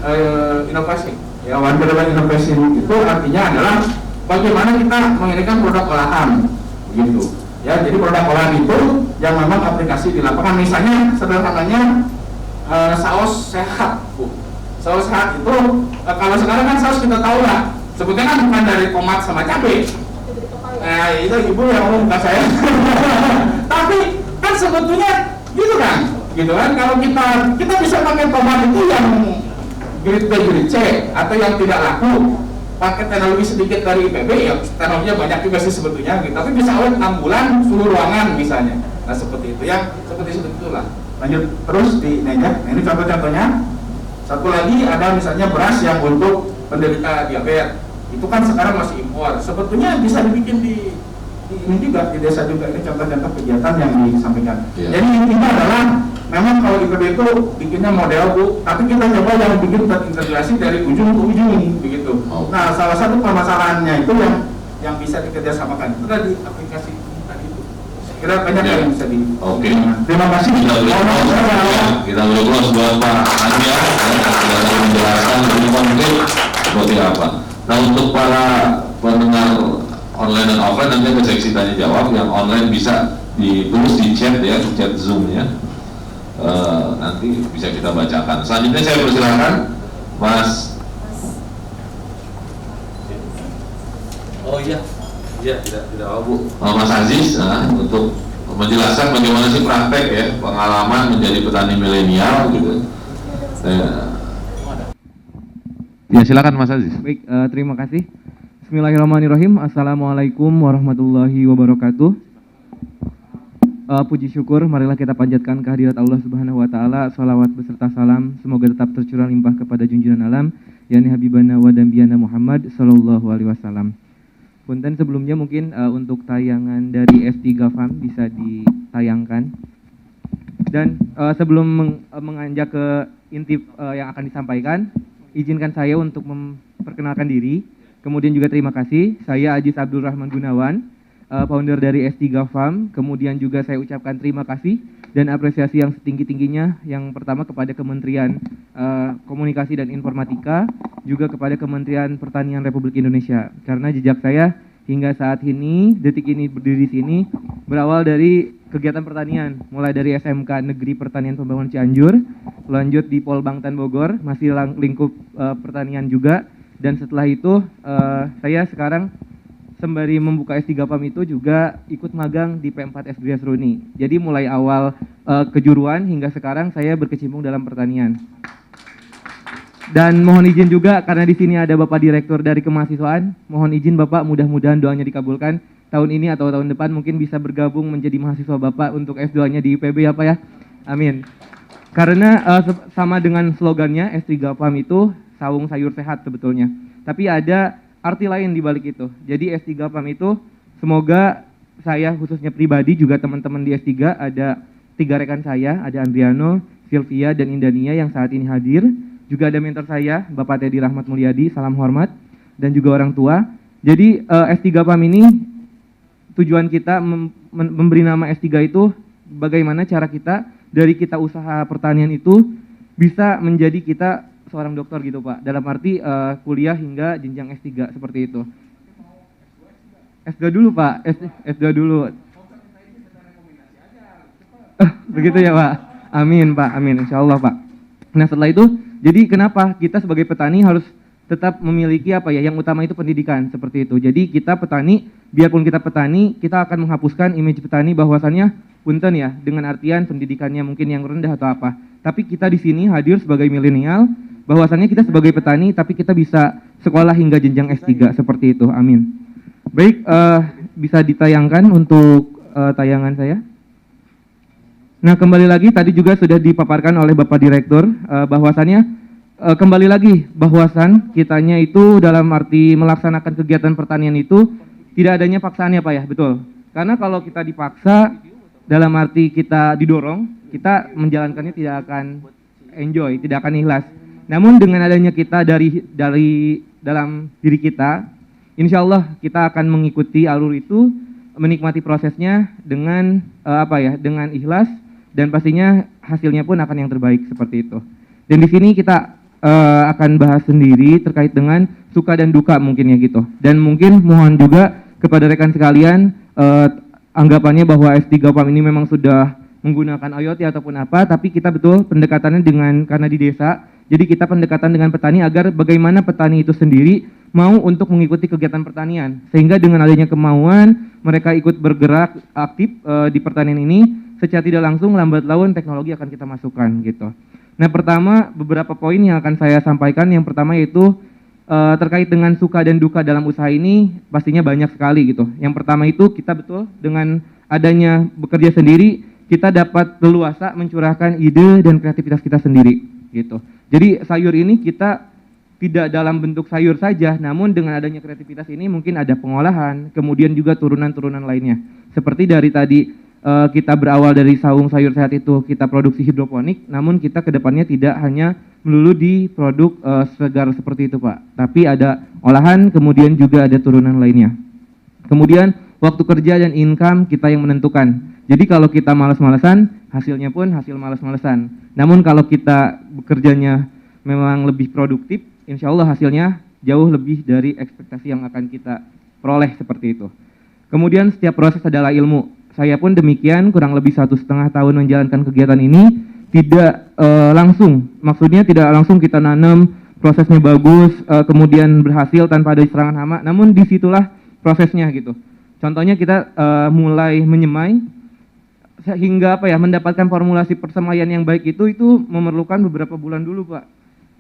inovasi. Ya, one village inovasi itu artinya adalah bagaimana kita mengirimkan produk olahan, gitu. Ya, jadi produk olahan itu yang memang aplikasi di lapangan. Misalnya sederhananya saus sehat, Bu. Saus sehat itu kalau sekarang kan saus kita tahu lah, sebetulnya kan bukan dari tomat sama cabai. Itu ibu yang ngomong bukan saya. Tapi kan sebetulnya gitu kan kalau kita bisa pakai tomat itu yang grade B, grade C atau yang tidak laku, pakai teknologi sedikit dari IPB ya teknologinya banyak juga sih sebetulnya gitu. Tapi bisa awet 6 bulan suhu ruangan misalnya. Nah, seperti itu yang seperti itulah. Lanjut terus di ini aja. Nah, ini contoh-contohnya. Satu lagi ada misalnya beras yang untuk penderita diabetes. Itu kan sekarang masih impor. Sebetulnya bisa dibikin di ini juga di desa juga. Ini contoh-contoh kegiatan yang disampaikan. Yeah. Jadi intinya adalah memang kalau IPB itu bikinnya model Bu, tapi kita coba yang bikin terintegrasi dari ujung ke ujung begitu. Nah, salah satu permasalahannya itu yang bisa dikerjasamakan itu tadi aplikasi tadi itu. Kira banyak yang bisa di. Oke. Terima kasih. Kita beri buat Pak Anja yang menjelaskan lebih konkret seperti apa. Nah, untuk para pendengar online dan offline nanti ada seksi tanya jawab. Yang online bisa ditulis di chat ya, di chat Zoom ya. Nanti bisa kita bacakan. Selanjutnya saya persilakan Mas. Oh iya, tidak apa Bu. Mas Aziz untuk menjelaskan bagaimana sih praktek ya pengalaman menjadi petani milenial gitu. Ya silakan Mas Aziz. Baik, terima kasih. Bismillahirrahmanirrahim. Assalamualaikum warahmatullahi wabarakatuh. Puji syukur, marilah kita panjatkan kehadirat Allah Subhanahu wa taala. Shalawat beserta salam semoga tetap tercurah limpah kepada junjungan alam yakni habibana wa dambiyana Muhammad sallallahu alaihi wasallam. Punten sebelumnya mungkin untuk tayangan dari S3 Farm bisa ditayangkan. Dan sebelum menganjak ke inti yang akan disampaikan, izinkan saya untuk memperkenalkan diri. Kemudian juga terima kasih, saya Aziz Abdul Rahman Gunawan, founder dari S3 Farm. Kemudian juga saya ucapkan terima kasih dan apresiasi yang setinggi-tingginya. Yang pertama kepada Kementerian Komunikasi dan Informatika, juga kepada Kementerian Pertanian Republik Indonesia. Karena jejak saya hingga saat ini, detik ini berdiri di sini, berawal dari kegiatan pertanian, mulai dari SMK Negeri Pertanian Pembangunan Cianjur, lanjut di Polbangtan Bogor, masih lingkup pertanian juga. Dan setelah itu saya sekarang sembari membuka S3 PAM itu juga ikut magang di P4 SGS Runi. Jadi mulai awal kejuruan hingga sekarang saya berkecimpung dalam pertanian. Dan mohon izin juga karena di sini ada Bapak Direktur dari Kemahasiswaan, mohon izin Bapak mudah-mudahan doanya dikabulkan. Tahun ini atau tahun depan mungkin bisa bergabung menjadi mahasiswa Bapak untuk S2-nya di IPB ya Pak ya. Amin. Karena sama dengan slogannya S3 PAM itu sawung sayur sehat sebetulnya. Tapi ada arti lain di balik itu. Jadi S3 PAM itu semoga saya khususnya pribadi juga teman-teman di S3 ada 3 rekan saya, ada Andriano, Sylvia dan Indania yang saat ini hadir. Juga ada mentor saya, Bapak Teddy Rahmat Mulyadi, salam hormat, dan juga orang tua. Jadi S3 PAM ini tujuan kita memberi nama S3 itu bagaimana cara kita dari kita usaha pertanian itu bisa menjadi kita seorang dokter gitu Pak. Dalam arti kuliah hingga jenjang S3 seperti itu. S2 dulu Pak, S2 dulu. Begitu ya Pak. Amin Pak, amin insya Allah Pak. Nah setelah itu, jadi kenapa kita sebagai petani harus tetap memiliki apa ya, yang utama itu pendidikan seperti itu. Jadi kita petani, biarpun kita petani, kita akan menghapuskan image petani bahwasannya punten ya, dengan artian pendidikannya mungkin yang rendah atau apa. Tapi kita di sini hadir sebagai milenial, bahwasannya kita sebagai petani, tapi kita bisa sekolah hingga jenjang S3 seperti itu. Amin. Baik, bisa ditayangkan untuk tayangan saya. Nah kembali lagi tadi juga sudah dipaparkan oleh Bapak Direktur bahwasannya kembali lagi bahwasan kitanya itu dalam arti melaksanakan kegiatan pertanian itu tidak adanya paksaan ya Pak ya, betul. Karena kalau kita dipaksa dalam arti kita didorong, kita menjalankannya tidak akan enjoy, tidak akan ikhlas. Namun dengan adanya kita dari dalam diri kita, insya Allah kita akan mengikuti alur itu, menikmati prosesnya dengan dengan ikhlas. Dan pastinya hasilnya pun akan yang terbaik seperti itu. Dan di sini kita akan bahas sendiri terkait dengan suka dan duka mungkin ya gitu. Dan mungkin mohon juga kepada rekan sekalian anggapannya bahwa S3 PAM ini memang sudah menggunakan IoT ataupun apa, tapi kita betul pendekatannya karena di desa, jadi kita pendekatan dengan petani agar bagaimana petani itu sendiri mau untuk mengikuti kegiatan pertanian. Sehingga dengan adanya kemauan mereka ikut bergerak aktif di pertanian ini, secara tidak langsung lambat laun teknologi akan kita masukkan gitu. Nah pertama beberapa poin yang akan saya sampaikan. Yang pertama yaitu terkait dengan suka dan duka dalam usaha ini pastinya banyak sekali gitu. Yang pertama itu kita betul dengan adanya bekerja sendiri kita dapat leluasa mencurahkan ide dan kreativitas kita sendiri gitu. Jadi sayur ini kita tidak dalam bentuk sayur saja, namun dengan adanya kreativitas ini mungkin ada pengolahan, kemudian juga turunan-turunan lainnya. Seperti dari tadi kita berawal dari sawung sayur sehat itu kita produksi hidroponik, namun kita kedepannya tidak hanya melulu di produk segar seperti itu Pak, tapi ada olahan, kemudian juga ada turunan lainnya. Kemudian waktu kerja dan income kita yang menentukan. Jadi kalau kita malas-malasan, hasilnya pun hasil malas-malasan. Namun kalau kita bekerjanya memang lebih produktif, insya Allah hasilnya jauh lebih dari ekspektasi yang akan kita peroleh seperti itu. Kemudian setiap proses adalah ilmu. Saya pun demikian, kurang lebih 1,5 tahun menjalankan kegiatan ini, tidak langsung, maksudnya tidak langsung kita nanam, prosesnya bagus, kemudian berhasil tanpa ada serangan hama, namun disitulah prosesnya gitu. Contohnya kita mulai menyemai, hingga mendapatkan formulasi persemaian yang baik itu memerlukan beberapa bulan dulu, Pak.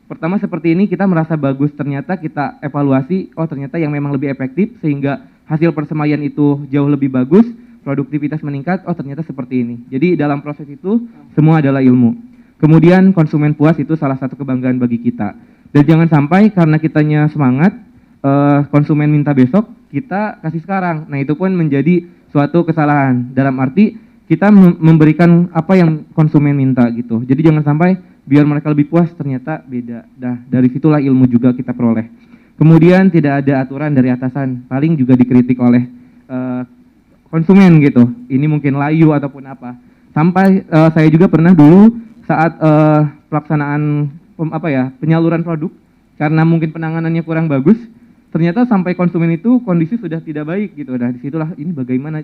Pertama seperti ini, kita merasa bagus, ternyata kita evaluasi, oh ternyata yang memang lebih efektif, sehingga hasil persemaian itu jauh lebih bagus, produktivitas meningkat, oh ternyata seperti ini. Jadi dalam proses itu, semua adalah ilmu. Kemudian konsumen puas itu salah satu kebanggaan bagi kita. Dan jangan sampai karena kitanya semangat, konsumen minta besok, kita kasih sekarang. Nah itu pun menjadi suatu kesalahan. Dalam arti, kita memberikan apa yang konsumen minta gitu. Jadi jangan sampai biar mereka lebih puas, ternyata beda. Nah, dari situlah ilmu juga kita peroleh. Kemudian tidak ada aturan dari atasan, paling juga dikritik oleh konsumen gitu. Ini mungkin layu ataupun apa. Sampai saya juga pernah dulu saat pelaksanaan penyaluran produk, karena mungkin penanganannya kurang bagus, ternyata sampai konsumen itu kondisi sudah tidak baik gitu. Nah, disitulah ini bagaimana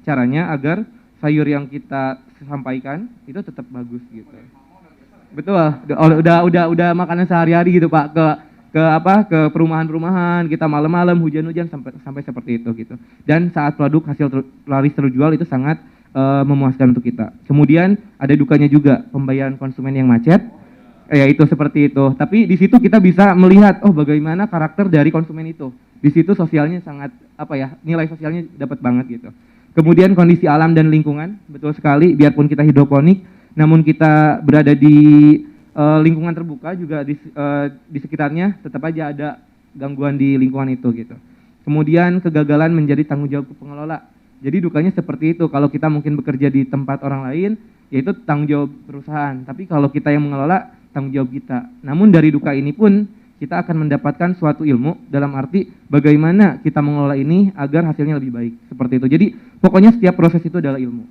caranya agar sayur yang kita sampaikan itu tetap bagus gitu. Betul, udah makanan sehari-hari gitu Pak, ke perumahan-perumahan, kita malam-malam hujan-hujan sampai seperti itu gitu. Dan saat produk hasil laris terjual itu sangat memuaskan untuk kita. Kemudian ada dukanya juga, pembayaran konsumen yang macet, ya itu seperti itu. Tapi di situ kita bisa melihat, oh bagaimana karakter dari konsumen itu. Di situ sosialnya sangat nilai sosialnya dapat banget gitu. Kemudian kondisi alam dan lingkungan, betul sekali, biarpun kita hidroponik, namun kita berada di lingkungan terbuka juga di sekitarnya, tetap aja ada gangguan di lingkungan itu gitu. Kemudian kegagalan menjadi tanggung jawab pengelola. Jadi dukanya seperti itu, kalau kita mungkin bekerja di tempat orang lain, yaitu tanggung jawab perusahaan. Tapi kalau kita yang mengelola, tanggung jawab kita. Namun dari duka ini pun, kita akan mendapatkan suatu ilmu, dalam arti bagaimana kita mengelola ini agar hasilnya lebih baik. Seperti itu. Jadi pokoknya setiap proses itu adalah ilmu.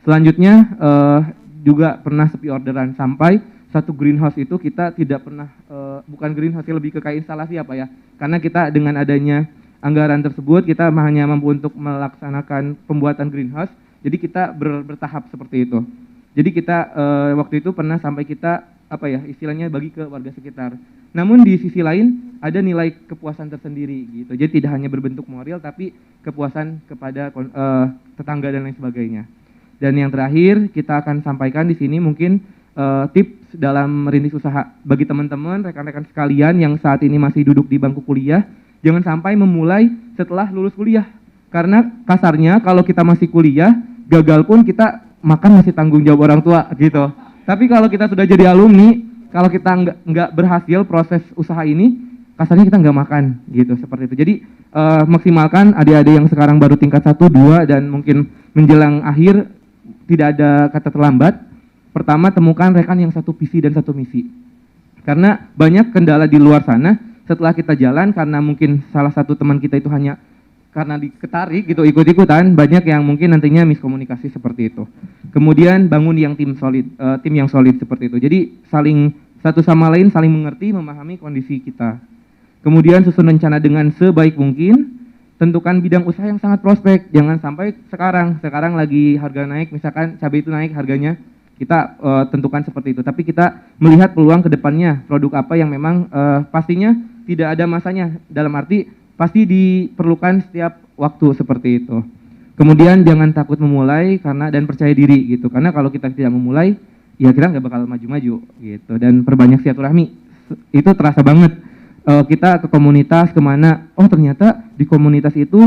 Selanjutnya, juga pernah sepi orderan, sampai satu greenhouse itu kita tidak pernah, bukan greenhouse, lebih ke kayak instalasi karena kita dengan adanya anggaran tersebut, kita hanya mampu untuk melaksanakan pembuatan greenhouse, jadi kita bertahap seperti itu. Jadi kita waktu itu pernah sampai kita, istilahnya bagi ke warga sekitar. Namun di sisi lain, ada nilai kepuasan tersendiri gitu, jadi tidak hanya berbentuk moral, tapi kepuasan kepada tetangga dan lain sebagainya. Dan yang terakhir kita akan sampaikan di sini mungkin tips dalam merintis usaha bagi teman-teman, rekan-rekan sekalian yang saat ini masih duduk di bangku kuliah, jangan sampai memulai setelah lulus kuliah. Karena kasarnya kalau kita masih kuliah, gagal pun kita makan masih tanggung jawab orang tua gitu. Tapi kalau kita sudah jadi alumni, kalau kita nggak berhasil proses usaha ini, kasarnya kita nggak makan gitu, seperti itu. Jadi maksimalkan adik-adik yang sekarang baru tingkat 1, 2 dan mungkin menjelang akhir, tidak ada kata terlambat. Pertama, temukan rekan yang satu visi dan satu misi. Karena banyak kendala di luar sana, setelah kita jalan, karena mungkin salah satu teman kita itu hanya karena diketarik gitu, ikut-ikutan, banyak yang mungkin nantinya miskomunikasi seperti itu. Kemudian bangun yang tim yang solid seperti itu. Jadi saling satu sama lain saling mengerti, memahami kondisi kita. Kemudian susun rencana dengan sebaik mungkin. Tentukan bidang usaha yang sangat prospek, jangan sampai sekarang lagi harga naik, misalkan cabai itu naik harganya, kita tentukan seperti itu. Tapi kita melihat peluang ke depannya, produk apa yang memang pastinya tidak ada masanya, dalam arti pasti diperlukan setiap waktu seperti itu. Kemudian jangan takut memulai dan percaya diri gitu, karena kalau kita tidak memulai, ya kita nggak bakal maju-maju gitu. Dan perbanyak silaturahmi, itu terasa banget. Kita ke komunitas kemana, oh ternyata di komunitas itu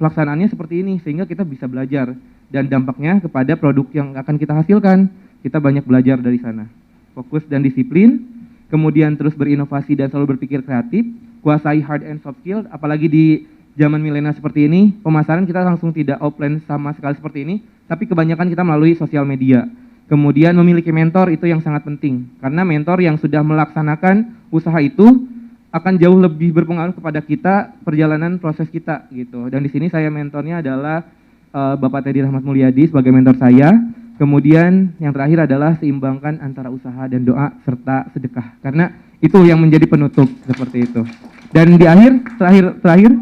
pelaksanaannya seperti ini, sehingga kita bisa belajar dan dampaknya kepada produk yang akan kita hasilkan, kita banyak belajar dari sana. Fokus dan disiplin, kemudian terus berinovasi dan selalu berpikir kreatif, kuasai hard and soft skill, apalagi di zaman milenial seperti ini, pemasaran kita langsung tidak offline sama sekali seperti ini, tapi kebanyakan kita melalui sosial media. Kemudian memiliki mentor itu yang sangat penting, karena mentor yang sudah melaksanakan usaha itu akan jauh lebih berpengaruh kepada kita, perjalanan proses kita gitu. Dan di sini saya mentornya adalah Bapak Teddy Rahmat Mulyadi sebagai mentor saya. Kemudian yang terakhir adalah seimbangkan antara usaha dan doa serta sedekah. Karena itu yang menjadi penutup seperti itu. Dan di terakhir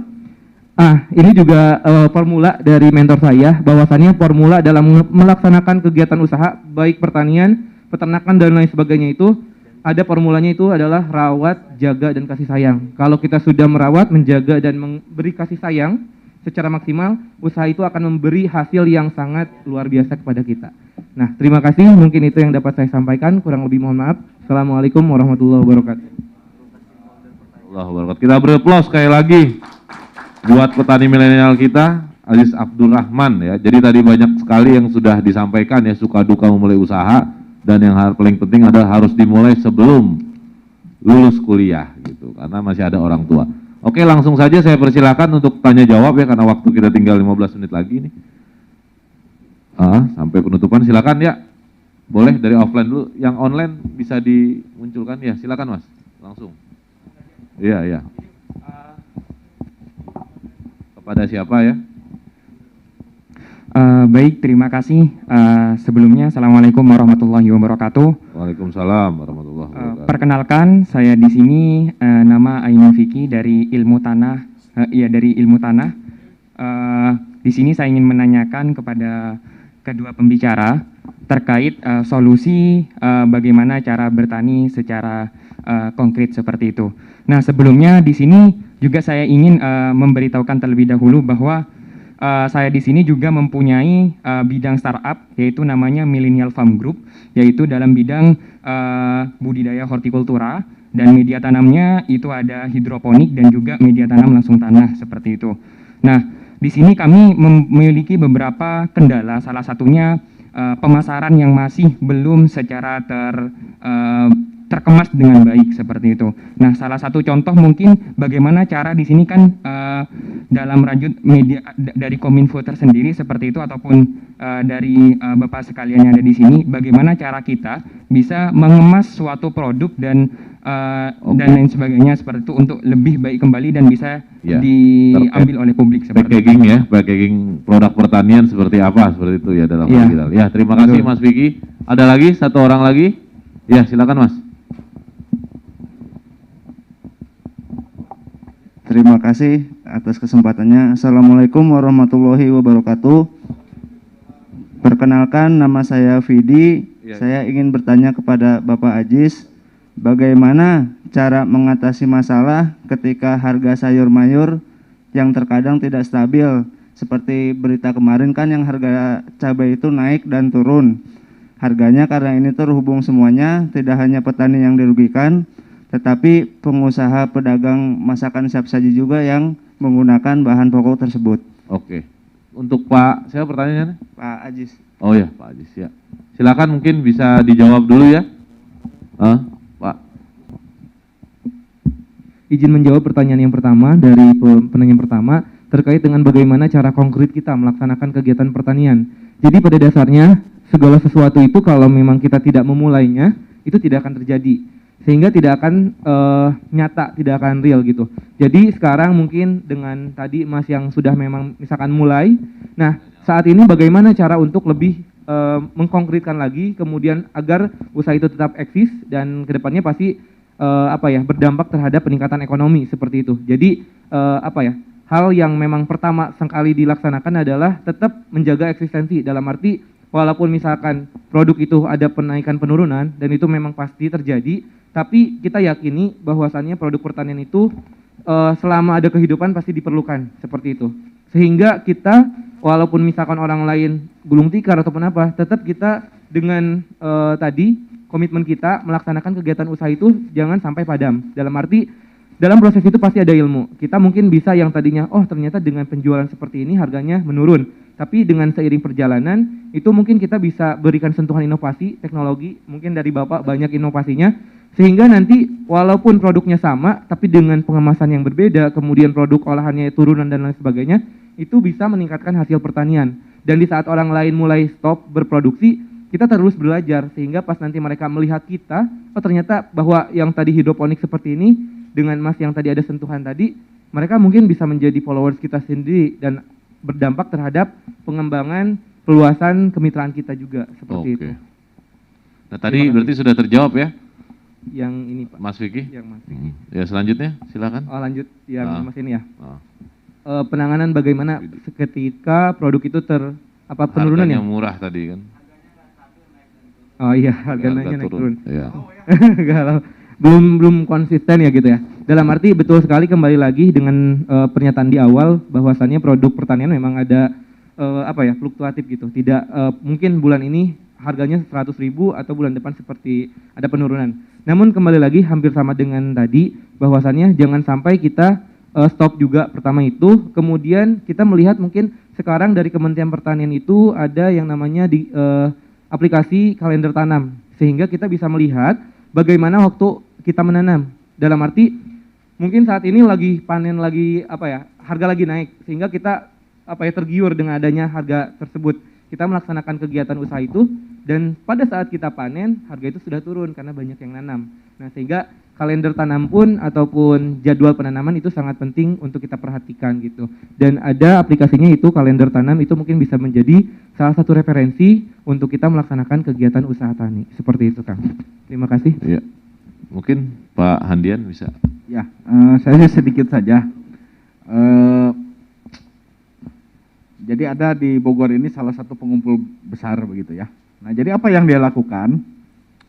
Ini juga formula dari mentor saya, bahwasannya formula dalam melaksanakan kegiatan usaha, baik pertanian, peternakan, dan lain sebagainya itu, ada formulanya itu adalah rawat, jaga, dan kasih sayang. Kalau kita sudah merawat, menjaga, dan memberi kasih sayang secara maksimal, usaha itu akan memberi hasil yang sangat luar biasa kepada kita. Nah, terima kasih, mungkin itu yang dapat saya sampaikan, kurang lebih mohon maaf. Assalamualaikum warahmatullahi wabarakatuh. Kita beri aplaus sekali lagi buat petani milenial kita, Aziz Abdurrahman ya. Jadi tadi banyak sekali yang sudah disampaikan ya, suka duka memulai usaha, dan yang paling penting adalah harus dimulai sebelum lulus kuliah gitu, karena masih ada orang tua. Oke, langsung saja saya persilakan untuk tanya jawab ya, karena waktu kita tinggal 15 menit lagi nih. Sampai penutupan silakan ya. Boleh dari offline dulu, yang online bisa dimunculkan ya, silakan Mas, langsung. Iya. Kepada siapa ya? Baik, terima kasih. Sebelumnya, Assalamualaikum warahmatullahi wabarakatuh. Waalaikumsalam warahmatullahi wabarakatuh. Perkenalkan, saya di sini nama Ainul Fiki dari Ilmu Tanah. Dari Ilmu Tanah. Di sini saya ingin menanyakan kepada kedua pembicara terkait solusi bagaimana cara bertani secara konkret seperti itu. Nah, sebelumnya di sini juga saya ingin memberitahukan terlebih dahulu bahwa saya di sini juga mempunyai bidang startup, yaitu namanya Millennial Farm Group, yaitu dalam bidang budidaya hortikultura, dan media tanamnya itu ada hidroponik dan juga media tanam langsung tanah seperti itu. Nah, di sini kami memiliki beberapa kendala, salah satunya pemasaran yang masih belum secara terkemas dengan baik seperti itu. Nah, salah satu contoh mungkin bagaimana cara di sini kan dalam rajut media dari Kominfo tersendiri seperti itu, ataupun dari Bapak sekalian yang ada di sini, bagaimana cara kita bisa mengemas suatu produk dan lain sebagainya seperti itu untuk lebih baik kembali dan bisa diambil oleh publik seperti packaging itu. Packaging produk pertanian seperti apa seperti itu ya dalam digital. Ya, terima kasih Mas Vicky. Ada lagi satu orang lagi? Ya, silakan Mas. Terima kasih atas kesempatannya. Assalamualaikum warahmatullahi wabarakatuh. Perkenalkan, nama saya Vidi. Saya ingin bertanya kepada Bapak Aziz, bagaimana cara mengatasi masalah ketika harga sayur mayur yang terkadang tidak stabil. Seperti berita kemarin kan yang harga cabai itu naik dan turun. Harganya karena ini terhubung semuanya, tidak hanya petani yang dirugikan, tetapi pengusaha pedagang masakan siap saji juga yang menggunakan bahan pokok tersebut. Oke. Untuk Pak, siapa pertanyaannya? Pak Aziz. Oh ya, Pak Aziz ya. Silakan mungkin bisa dijawab dulu ya. Pak. Izin menjawab pertanyaan yang pertama dari penanya pertama terkait dengan bagaimana cara konkret kita melaksanakan kegiatan pertanian. Jadi pada dasarnya segala sesuatu itu kalau memang kita tidak memulainya, itu tidak akan terjadi. Sehingga tidak akan nyata, tidak akan real gitu. Jadi sekarang mungkin dengan tadi Mas yang sudah memang misalkan mulai, nah saat ini bagaimana cara untuk lebih mengkonkretkan lagi, kemudian agar usaha itu tetap eksis dan kedepannya pasti berdampak terhadap peningkatan ekonomi seperti itu. Jadi hal yang memang pertama sekali dilaksanakan adalah tetap menjaga eksistensi, dalam arti walaupun misalkan produk itu ada penaikan penurunan dan itu memang pasti terjadi, tapi kita yakini bahwasannya produk pertanian itu selama ada kehidupan pasti diperlukan seperti itu. Sehingga kita walaupun misalkan orang lain gulung tikar ataupun apa, tetap kita dengan tadi komitmen kita melaksanakan kegiatan usaha itu jangan sampai padam. Dalam arti dalam proses itu pasti ada ilmu. Kita mungkin bisa yang tadinya ternyata dengan penjualan seperti ini harganya menurun. Tapi dengan seiring perjalanan itu mungkin kita bisa berikan sentuhan inovasi, teknologi, mungkin dari Bapak banyak inovasinya, sehingga nanti walaupun produknya sama, tapi dengan pengemasan yang berbeda, kemudian produk olahannya turunan dan lain sebagainya, itu bisa meningkatkan hasil pertanian. Dan di saat orang lain mulai stop berproduksi, kita terus belajar, sehingga pas nanti mereka melihat kita, ternyata bahwa yang tadi hidroponik seperti ini, dengan Mas yang tadi ada sentuhan tadi, mereka mungkin bisa menjadi followers kita sendiri, dan berdampak terhadap pengembangan peluasan kemitraan kita juga seperti itu. Nah tadi berarti sudah terjawab ya? Yang ini Pak. Mas Vicky? Yang Mas Vicky. Ya selanjutnya silakan. Lanjut yang Mas ini ya. penanganan bagaimana ketika produk itu penurunan Harganya ya? murah tadi kan. Oh iya, harganya naik turun. Iya. Kalau belum konsisten ya gitu ya. Dalam arti betul sekali, kembali lagi dengan pernyataan di awal bahwasannya produk pertanian memang ada fluktuatif gitu. Tidak mungkin bulan ini harganya 100.000 atau bulan depan seperti ada penurunan. Namun kembali lagi hampir sama dengan tadi, bahwasannya jangan sampai kita stop juga pertama itu, kemudian kita melihat mungkin sekarang dari Kementerian Pertanian itu ada yang namanya di aplikasi kalender tanam, sehingga kita bisa melihat bagaimana waktu kita menanam. Dalam arti mungkin saat ini lagi panen, lagi harga lagi naik, sehingga kita tergiur dengan adanya harga tersebut. Kita melaksanakan kegiatan usaha itu, dan pada saat kita panen harga itu sudah turun karena banyak yang nanam. Nah, sehingga kalender tanam pun ataupun jadwal penanaman itu sangat penting untuk kita perhatikan gitu. Dan ada aplikasinya itu, kalender tanam, itu mungkin bisa menjadi salah satu referensi untuk kita melaksanakan kegiatan usaha tani. Seperti itu, Kang. Terima kasih. Iya. Mungkin Pak Handian bisa. Ya, saya sedikit saja. Jadi ada di Bogor ini salah satu pengumpul besar begitu ya. Nah, jadi apa yang dia lakukan?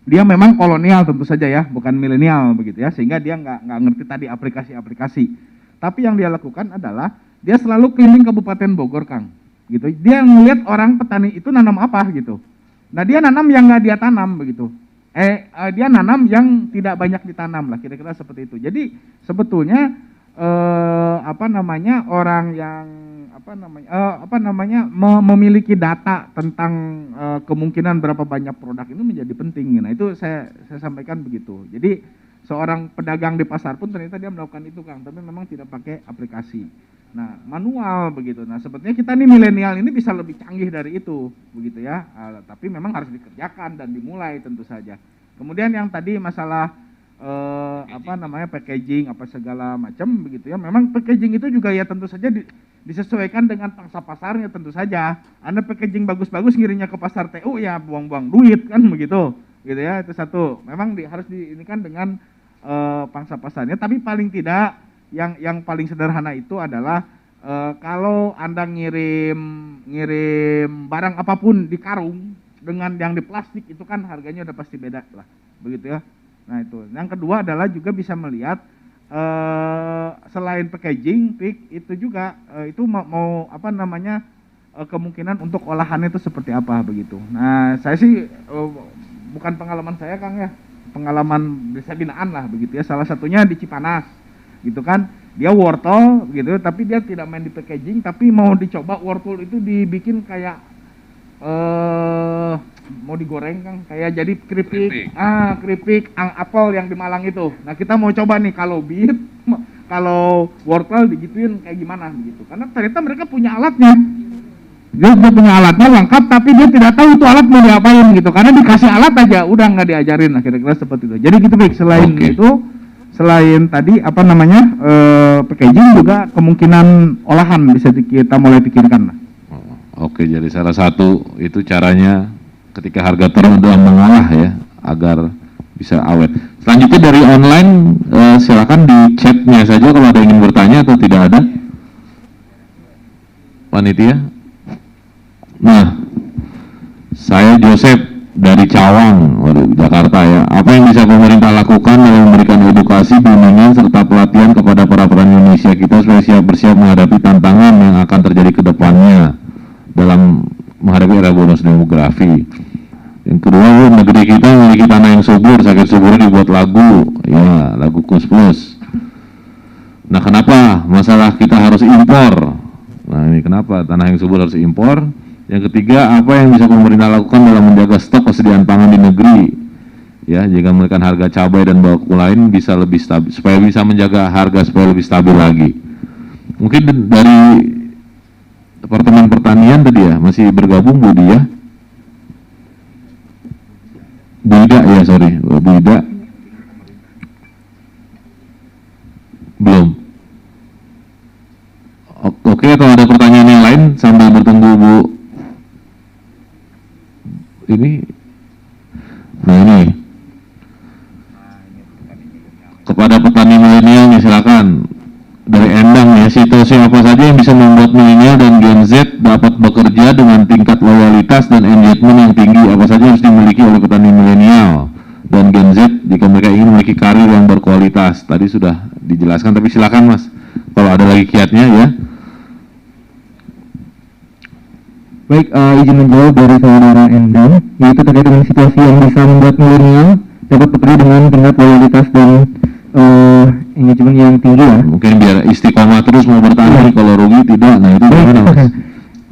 Dia memang kolonial tentu saja ya, bukan milenial begitu ya, sehingga dia nggak ngerti tadi aplikasi-aplikasi. Tapi yang dia lakukan adalah dia selalu keliling Kabupaten Bogor, Kang. Gitu. Dia ngelihat orang petani itu nanam apa gitu. Nah, dia nanam yang nggak dia tanam begitu. Dia nanam yang tidak banyak ditanam lah, kira-kira seperti itu. Jadi sebetulnya orang yang memiliki data tentang kemungkinan berapa banyak produk itu menjadi penting. Nah, itu saya sampaikan begitu. Jadi seorang pedagang di pasar pun ternyata dia melakukan itu, Kang, tapi memang tidak pakai aplikasi. Nah, manual begitu. Nah, sebetulnya kita nih milenial ini bisa lebih canggih dari itu begitu ya. Tapi memang harus dikerjakan dan dimulai tentu saja. Kemudian yang tadi masalah packaging apa segala macam begitu ya. Memang packaging itu juga ya tentu saja disesuaikan dengan pangsa pasarnya tentu saja. Anda packaging bagus-bagus ngirimnya ke pasar TU ya buang-buang duit kan begitu. Gitu ya, itu satu. Memang harus diinikan dengan pangsa pasarnya, tapi paling tidak yang paling sederhana itu adalah kalau Anda ngirim barang apapun di karung dengan yang di plastik itu kan harganya udah pasti beda lah. Begitu ya. Nah, itu. Yang kedua adalah juga bisa melihat selain packaging, itu juga itu kemungkinan untuk olahannya itu seperti apa begitu. Nah, saya sih bukan pengalaman saya, Kang ya, pengalaman desa binaan lah begitu ya. Salah satunya di Cipanas, gitu kan. Dia wortel gitu, tapi dia tidak main di packaging, tapi mau dicoba wortel itu dibikin kayak mau digoreng, Kang, kayak jadi keripik apel yang di Malang itu. Nah, kita mau coba nih kalau beet, kalau wortel digituin kayak gimana begitu. Karena ternyata mereka punya alatnya. Dia punya alatnya lengkap, tapi dia tidak tahu itu alat mau diapain gitu. Karena dikasih alat aja udah nggak diajarin, nah kira-kira seperti itu. Jadi gitu, baik. Selain itu, selain tadi packaging, juga kemungkinan olahan bisa kita mulai pikirkan lah. Oke, jadi salah satu itu caranya ketika harga turun adalah mengolah ya, agar bisa awet. Selanjutnya dari online, silakan di chatnya saja kalau ada yang ingin bertanya atau tidak ada. Panitia. Nah, saya Joseph dari Cawang, Jakarta ya. Apa yang bisa pemerintah lakukan dalam memberikan edukasi, bimbingan serta pelatihan kepada para petani Indonesia kita supaya siap bersiap menghadapi tantangan yang akan terjadi ke depannya dalam menghadapi era bonus demografi. Yang kedua, negeri kita memiliki tanah yang subur, sakit suburnya dibuat lagu, ya, lagu Kus Plus. Nah, kenapa masalah kita harus impor? Nah, ini kenapa tanah yang subur harus impor? Yang ketiga, apa yang bisa pemerintah lakukan dalam menjaga stok kesediaan pangan di negeri? Ya, jika menekan harga cabai dan baku lain bisa lebih stabil, supaya bisa menjaga harga supaya lebih stabil lagi. Mungkin dari Departemen Pertanian tadi ya, masih bergabung Bu Dia? Bu Ida ya, sorry, Bu Ida. Belum. Oke, kalau ada pertanyaan yang lain sambil bertunggu Bu. Ini. Nah, ini. Kepada petani milenial nih, silakan. Dari Endang nih. situasi apa saja yang bisa membuat milenial dan Gen Z dapat bekerja dengan tingkat loyalitas dan engagement yang tinggi? Apa saja harus dimiliki oleh petani milenial dan Gen Z jika mereka ingin memiliki karir yang berkualitas? Tadi sudah dijelaskan, tapi silakan Mas, kalau ada lagi kiatnya ya. Baik, izin menjawab dari saudara Endang, yaitu terkait dengan situasi yang bisa membuat milenial dapat bekerja dengan tingkat loyalitas dan engagement yang tinggi ya. Mungkin biar istiqomah terus mau bertani, kalau rugi tidak. Nah itu gimana Mas?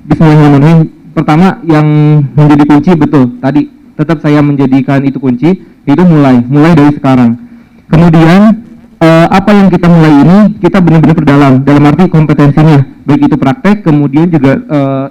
Bismillahirrahmanirrahim. Pertama yang menjadi kunci, betul tadi tetap saya menjadikan itu kunci, itu mulai dari sekarang. Kemudian apa yang kita mulai ini kita benar-benar perdalam dalam arti kompetensinya, baik itu praktek, kemudian juga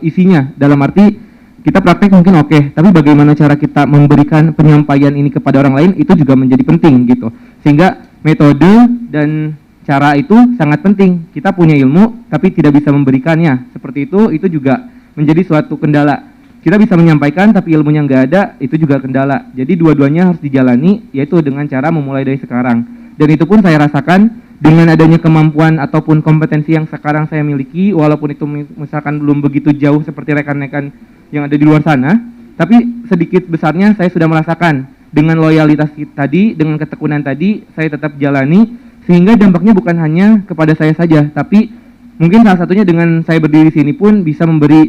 isinya, dalam arti kita praktek mungkin oke, tapi bagaimana cara kita memberikan penyampaian ini kepada orang lain itu juga menjadi penting gitu. Sehingga metode dan cara itu sangat penting. Kita punya ilmu tapi tidak bisa memberikannya, seperti itu juga menjadi suatu kendala. Kita bisa menyampaikan tapi ilmunya nggak ada, itu juga kendala. Jadi dua-duanya harus dijalani, yaitu dengan cara memulai dari sekarang. Dan itu pun saya rasakan dengan adanya kemampuan ataupun kompetensi yang sekarang saya miliki, walaupun itu misalkan belum begitu jauh seperti rekan-rekan yang ada di luar sana, tapi sedikit besarnya saya sudah merasakan dengan loyalitas tadi, dengan ketekunan tadi, saya tetap jalani, sehingga dampaknya bukan hanya kepada saya saja, tapi mungkin salah satunya dengan saya berdiri di sini pun bisa memberi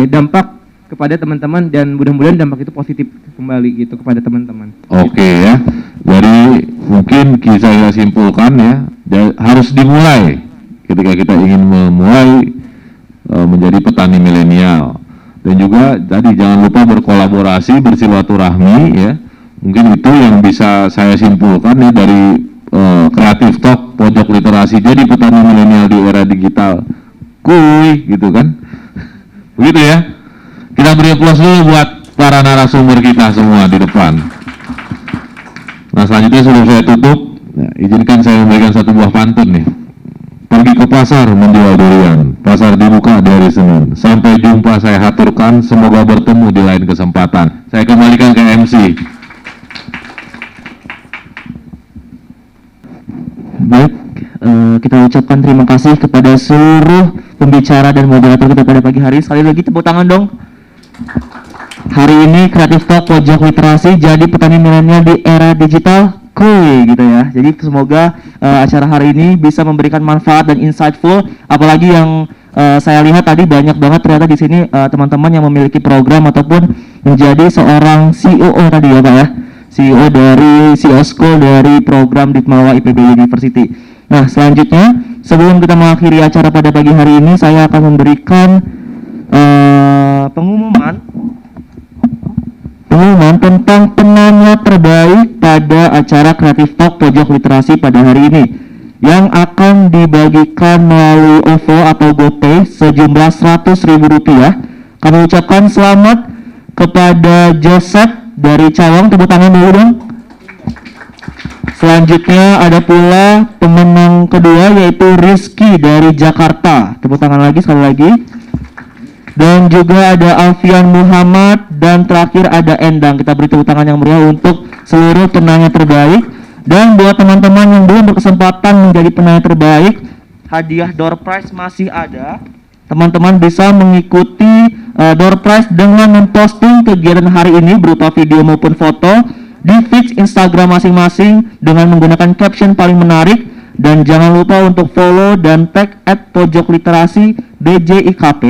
dampak kepada teman-teman, dan mudah-mudahan dampak itu positif kembali gitu kepada teman-teman. Oke ya, jadi mungkin saya simpulkan ya, harus dimulai ketika kita ingin memulai menjadi petani milenial. Dan juga tadi jangan lupa berkolaborasi, bersilaturahmi ya. Mungkin itu yang bisa saya simpulkan ya dari Creative Talk Pojok Literasi jadi petani milenial di era digital. Kuy gitu kan. Begitu ya. Kita beri aplaus dulu buat para narasumber kita semua di depan. Nah selanjutnya sebelum saya tutup, izinkan saya memberikan satu buah pantun nih. Pergi ke pasar menjual durian, pasar dibuka dari Senin. Sampai jumpa saya haturkan, semoga bertemu di lain kesempatan. Saya kembalikan ke MC. Baik, kita ucapkan terima kasih kepada seluruh pembicara dan moderator kita pada pagi hari. Sekali lagi tepuk tangan dong. Hari ini Creative Talk Pojok Literasi jadi petani milenial di era digital. Cool gitu ya. Jadi semoga acara hari ini bisa memberikan manfaat dan insightful. Apalagi yang saya lihat tadi banyak banget ternyata di sini teman-teman yang memiliki program ataupun menjadi seorang CEO tadi ya Pak ya. CEO School dari program Ditmawa IPB University. Nah selanjutnya sebelum kita mengakhiri acara pada pagi hari ini, saya akan memberikan pengumuman tentang penanya terbaik pada acara Creative Talk Pojok Literasi pada hari ini yang akan dibagikan melalui OVO atau GoPay sejumlah Rp100.000. Kami ucapkan selamat kepada Joseph dari Cawang, tepuk tangan dulu dong. Selanjutnya ada pula pemenang kedua yaitu Rizky dari Jakarta, tepuk tangan lagi sekali lagi. Dan juga ada Alfian Muhammad, dan terakhir ada Endang. Kita beri tepuk tangan yang meriah untuk seluruh penanya terbaik. Dan buat teman-teman yang belum berkesempatan menjadi penanya terbaik, hadiah door prize masih ada. Teman-teman bisa mengikuti door prize dengan memposting kegiatan hari ini berupa video maupun foto di feed Instagram masing-masing dengan menggunakan caption paling menarik. Dan jangan lupa untuk follow dan tag @pojokliterasi DJIKP,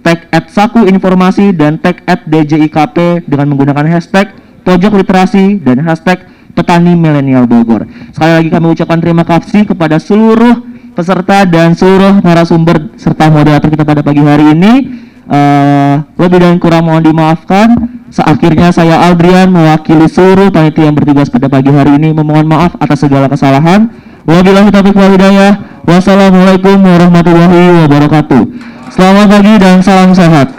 tag @saku informasi, dan tag @DJIKP dengan menggunakan hashtag Pojok Literasi dan hashtag Petani Milenial Bogor. Sekali lagi kami ucapkan terima kasih kepada seluruh peserta dan seluruh narasumber serta moderator kita pada pagi hari ini. Lebih dan kurang mohon dimaafkan. Akhirnya saya Aldrian mewakili seluruh panitia yang bertugas pada pagi hari ini memohon maaf atas segala kesalahan. Wabillahi taufiq wal hidayah. Wassalamualaikum warahmatullahi wabarakatuh. Selamat pagi dan salam sehat.